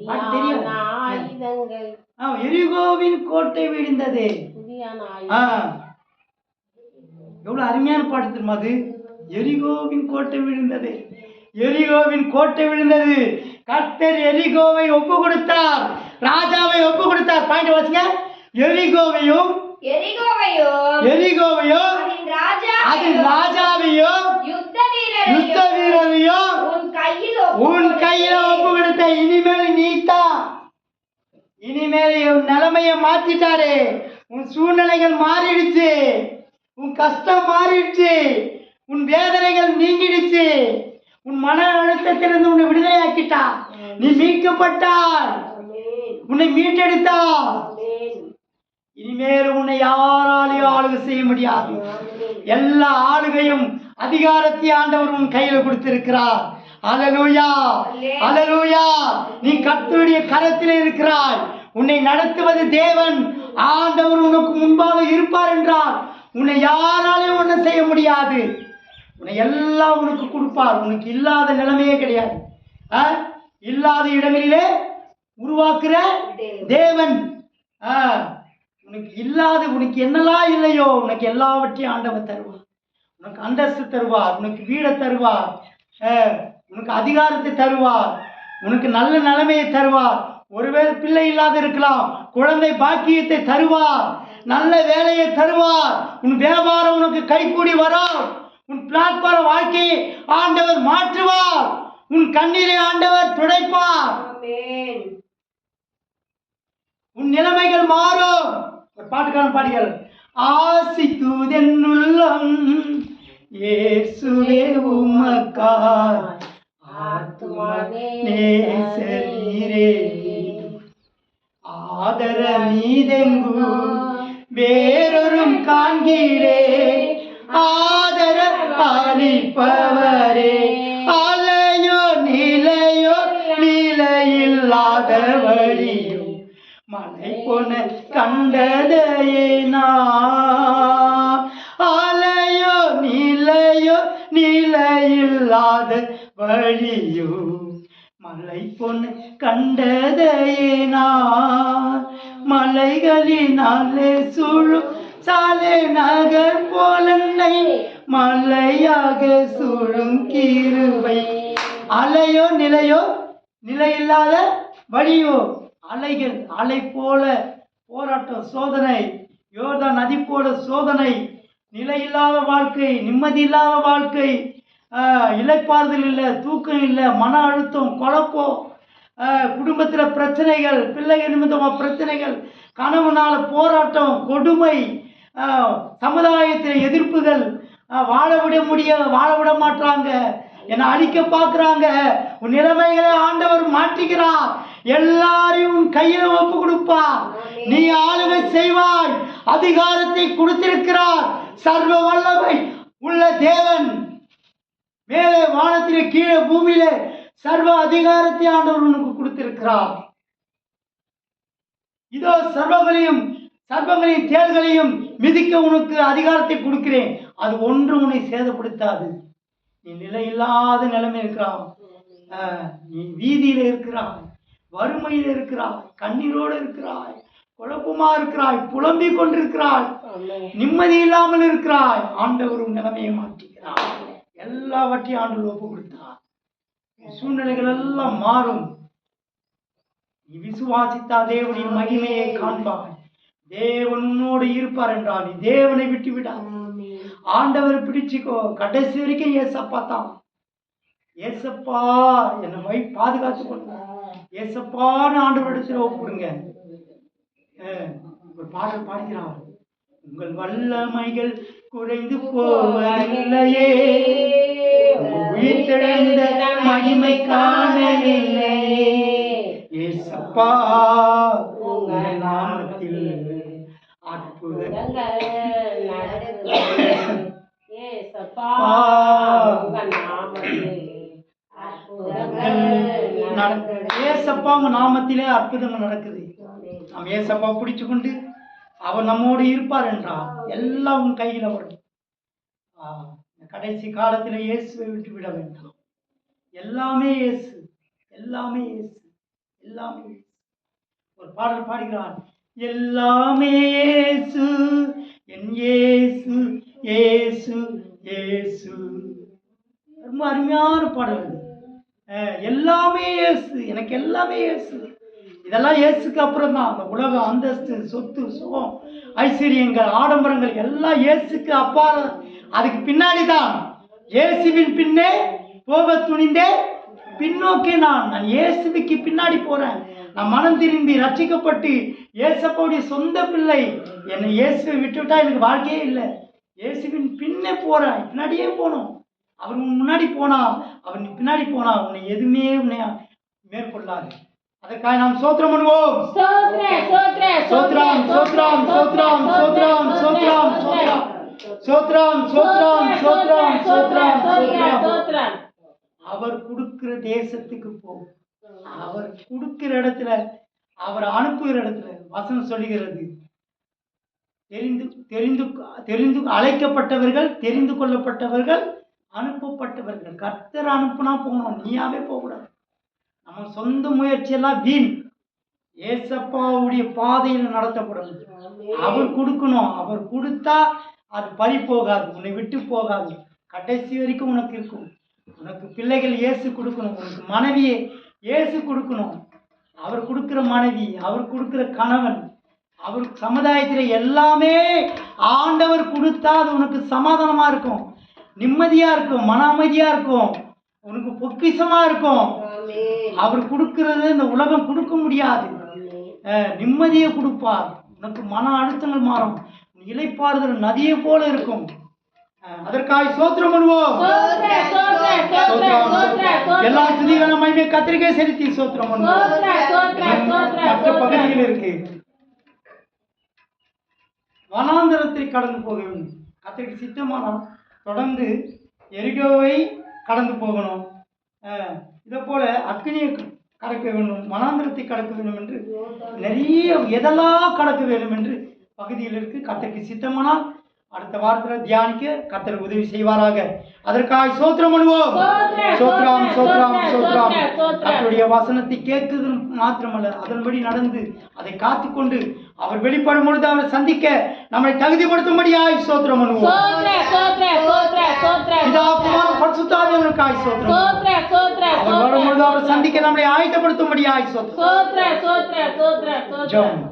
பாட்டு தெரியும். எரிகோவின் கோட்டை விழுந்ததே. எவ்வளவு அருமையான பாட்டு தெரியுமா அது? எரிகோவின் கோட்டை விழுந்தது. எரிகோவின் கோட்டை விழுந்தது. கர்த்தர் எரிகோவை ஒப்பு கொடுத்தார், ராஜாவை ஒப்பு கொடுத்தார். பாயிண்ட் வாசிங்க. எரிகோவையும் அதன் ராஜாவையும் யுத்த வீரரையும் உன் கையில ஒப்பு கொடுத்த. இனிமேல் நீதான், இனிமேல் உன் நிலைமையை மாத்திட்டாரு. உன் சூழ்நிலைகள் மாறிடுச்சு, உன் கஷ்டம் மாறிடுச்சு, உன் வேதனைகள் நீங்கிடுச்சு, உன் மன அழுத்தத்திலிருந்து உன்னை விடுதலையாக்கிட்டா. நீ மீட்கப்பட்டாய், உன்னை மீட்டெடுத்தார். இனிமேல் உன்னை யாராலையும் ஆளுகை செய்ய முடியாது. எல்லா ஆளுகையும் அதிகாரத்தை ஆண்டவர் உன் கையில கொடுத்திருக்கிறார். அல்லேலூயா, அல்லேலூயா. நீ கர்த்தருடைய கரத்திலே இருக்கிறாய். உன்னை நடத்துவது தேவன். ஆண்டவர் உனக்கு முன்பாக இருப்பார் என்றால் உன்னை யாராலையும் ஒன்றும் செய்ய முடியாது. உன்னை எல்லாம் உனக்கு கொடுப்பார். உனக்கு இல்லாத நிலைமையே கிடையாது. இல்லாத இடங்களிலே உருவாக்குற தேவன். உனக்கு இல்லாத, உனக்கு என்னெல்லாம் இல்லையோ உனக்கு எல்லாவற்றையும் ஆண்டவர் தருவார். உனக்கு அந்தஸ்து தருவார், உனக்கு வீடை தருவார், உனக்கு அதிகாரத்தை தருவார், உனக்கு நல்ல நிலைமையை தருவார். ஒருவேளை பிள்ளை இல்லாத இருக்கலாம், குழந்தை பாக்கியத்தை தருவார், நல்ல வேலையை தருவார், உன் வியாபாரம் உனக்கு கைகூடி வரும், உன் பிளாட்பார வாழ்க்கையை ஆண்டவர் மாற்றுவார், உன் கண்ணீரை ஆண்டவர் துடைப்பார், உன் நிலைமைகள் மாறும். ஒரு பாட்டுக்கான பாடிகள். ஆசித்துதென் உள்ளம் இயேசுவே உமக்காய் ஆத்துமானே நேசரீரே ஆதர நீதெங்கு வேறொரும் காண்கிறே ஆதர அளிப்பவரே அலையோ நிலையோ நிலையில்லா மலை போன கண்டதையே நான் அலையோ நிலையில்லாத வழியோ மலை பொண்ணு கண்டதையே நான் மலைகளினாலே சூழும் சாலை நகர் போலன்னை மலையாக சூழும் கிருபை அலையோ நிலையில்லாத வழியோ அலைகள் அலை போல போராட்டம் சோதனை யோர்தான் நதி போல சோதனை நிலையில்லாத வாழ்க்கை நிம்மதி இல்லாத வாழ்க்கை இளைப்பாறுதல் இல்லை தூக்கம் இல்லை மன அழுத்தம் குழப்பம் குடும்பத்தில் பிரச்சனைகள் பிள்ளைகள் நிமித்தமாக பிரச்சனைகள் கணவனால் போராட்டம் கொடுமை சமுதாயத்தில் எதிர்ப்புகள் வாழ விட மாட்டாங்க என்னை அழிக்க பார்க்குறாங்க உன் நிலைமைகளை ஆண்டவர் மாற்றுகிறார் எல்லாரையும் உன் கையில் ஒப்பு கொடுப்பார் நீ ஆளுகை செய்வாய் அதிகாரத்தை கொடுத்திருக்கிறார் சர்வ வல்லமை உள்ள தேவன் மேலே வானத்திலே கீழே பூமியிலே சர்வ அதிகாரத்தை ஆண்டவர் உனக்கு கொடுத்திருக்கிறார் இதோ சர்வங்களையும் தேள்களையும் மிதிக்க உனக்கு அதிகாரத்தை கொடுக்கிறேன் அது ஒன்று உன்னை சேதப்படுத்தாது நீ நிலையில்லாத நிலைமை இருக்கிறாய் நீ வீதியில இருக்கிறாய் வறுமையில் இருக்கிறாய் கண்ணீரோடு இருக்கிறாய் குழப்பமா இருக்கிறாய் புலம்பிக் கொண்டிருக்கிறாய் நிம்மதி இல்லாமல் இருக்கிறாய் ஆண்டவர் உன் நிலைமையை மாற்றுகிறார் எல்லாவற்றையும் ஆண்டவர் ஒப்பு கொடுத்தார் சூழ்நிலைகள் எல்லாம் மாறும் நீ விசுவாசித்தா தேவனின் மகிமையை காண்பாய் தேவன் உன்னோடு இருப்பார் என்றால் நீ தேவனை விட்டு விடாது ஆண்டவர் பிடிச்சிக்கோ கடைசி வரைக்கும் ஏசப்பா தான் ஏசப்பா என்னை பாதுகாத்து கொண்டு ஏசப்பான்னு ஆண்டவர் இடத்துல ஒப்புடுங்க ஒரு பாடல் பாடுகிறார் உங்கள் வல்லமைகள் குறைந்து போவதில்லையே உயிர்த்தெழுந்த மகிமை காணவில்லையே ஏசப்பா உங்கள் நாமத்தில் அற்புதங்கள் ஏசப்பா உங்க நாமத்திலே அற்புதங்கள் நடக்குது நாம் ஏசப்பா பிடிச்சு கொண்டு அவர் நம்மோடு இருப்பார் என்றார் எல்லாம் உன் கையில் வரும் கடைசி காலத்தில் இயேசுவை விட்டு விட வேண்டாம் எல்லாமே இயேசு எல்லாமே இயேசு எல்லாமே இயேசு ஒரு பாடல் பாடுகிறார் எல்லாமே இயேசு என் இயேசு இயேசு இயேசு ரொம்ப அருமையான பாடல் எல்லாமே இயேசு எனக்கு எல்லாமே இயேசு இதெல்லாம் இயேசுக்கு அப்புறம் தான் அந்த உலகம் அந்தஸ்து சொத்து சுகம் ஐஸ்வர்யங்கள் ஆடம்பரங்கள் எல்லாம் இயேசுக்கு அப்பாற அதுக்கு பின்னாடி தான் இயேசுவின் பின்னே போக துணிந்தே பின்னோக்கி நான் இயேசுவுக்கு பின்னாடி போறேன் நான் மனம் திரும்பி ரட்சிக்கப்பட்டு இயேசப்பாவுடைய சொந்த பிள்ளை என்னை இயேசுவை விட்டுவிட்டா எனக்கு வாழ்க்கையே இல்லை இயேசுவின் பின்னே போறேன் பின்னாடியே போகணும் அவர் முன்னாடி போனா அவர் பின்னாடி போனா உன்னை எதுவுமே உன்னை மேற்கொள்ளாது அதற்காக நாம் சோத்திரம் பண்ணுவோம் சோத்ராம் சோத்ராம் சோத்ராம் சோத்ராம் சோத்ராம் சோத்ராம் சோத்ராம் சோத்ராம் சோத்ராம் சோத்ராம் அவர் கொடுக்கிற தேசத்துக்கு போ அவர் கொடுக்கிற இடத்துல அவர் அனுப்புகிற இடத்துல வசனம் சொல்லுகிறது தெரிந்து அழைக்கப்பட்டவர்கள் தெரிந்து கொள்ளப்பட்டவர்கள் அனுப்பப்பட்டவர்கள் கர்த்தர் அனுப்புனா போகணும் நீயாவே போகக்கூடாது நம்ம சொந்த முயற்சியெல்லாம் வீண் ஏசப்பாவுடைய பாதையில் நடத்தப்படணும் அவர் கொடுக்கணும் அவர் கொடுத்தா அது பறி போகாது உன்னை விட்டு போகாது கடைசி வரைக்கும் உனக்கு இருக்கும் உனக்கு பிள்ளைகள் இயேசு கொடுக்கணும் உனக்கு மனைவியை இயேசு கொடுக்கணும் அவர் கொடுக்குற மனைவி அவர் கொடுக்குற கணவன் அவர் சமுதாயத்தில் எல்லாமே ஆண்டவர் கொடுத்தா அது உனக்கு சமாதானமாக இருக்கும் நிம்மதியாக இருக்கும் மன அமைதியாக இருக்கும் உனக்கு பொக்கிஷமாக இருக்கும் அவர் கொடுக்கறது இந்த உலகம் கொடுக்க முடியாது நிம்மதியை கொடுப்பார் உனக்கு மன அழுத்தங்கள் மாறும் இளைப்பாறுதல் நதியை போல இருக்கும் அதற்காக சோத்திரம் பண்ணுவோம் எல்லா துதிகளும் மகிமை கத்திரிக்கை செலுத்தி சோத்திரம் பண்ணுவோம் மற்ற பகுதியில் இருக்கு வனாந்தரத்தை கடந்து போக வேண்டும் கத்திரிக்கை சித்தமானால் தொடர்ந்து எரிகோவை கடந்து போகணும் இதை போல அக்னியை கடக்க வேண்டும், வனாந்திரத்தை கடக்க வேண்டும் என்று நிறைய எதெல்லாம் கடக்க வேண்டும் என்று பகுதியில் இருக்கு. கர்த்தருக்கு சித்தமானால் அடுத்த வாரத்தில் தியானிக்க கர்த்தர் உதவி செய்வாராக. அதற்காக சோத்திரம் பண்ணுவோம். சோத்ராம் சோத்ராம் சோத்ராம். கர்த்தருடைய வசனத்தை கேட்குது மாத்திரமல்ல, அதன்படி நடந்து அதை காத்துக்கொண்டு அவர் வெளிப்படும் பொழுது அவரை சந்திக்க நம்மை தகுதிப்படுத்தும்படியாய் சோத்திரம் பண்ணுவோம். பிதா குமாரன் பரிசுத்த ஆவியானவருக்காய் சோத்திரம். அவர் வரும்பொழுது அவரை சந்திக்க நம்மை ஆயத்தப்படுத்தும்படியாய் சோத்திரம். ஜெபம்.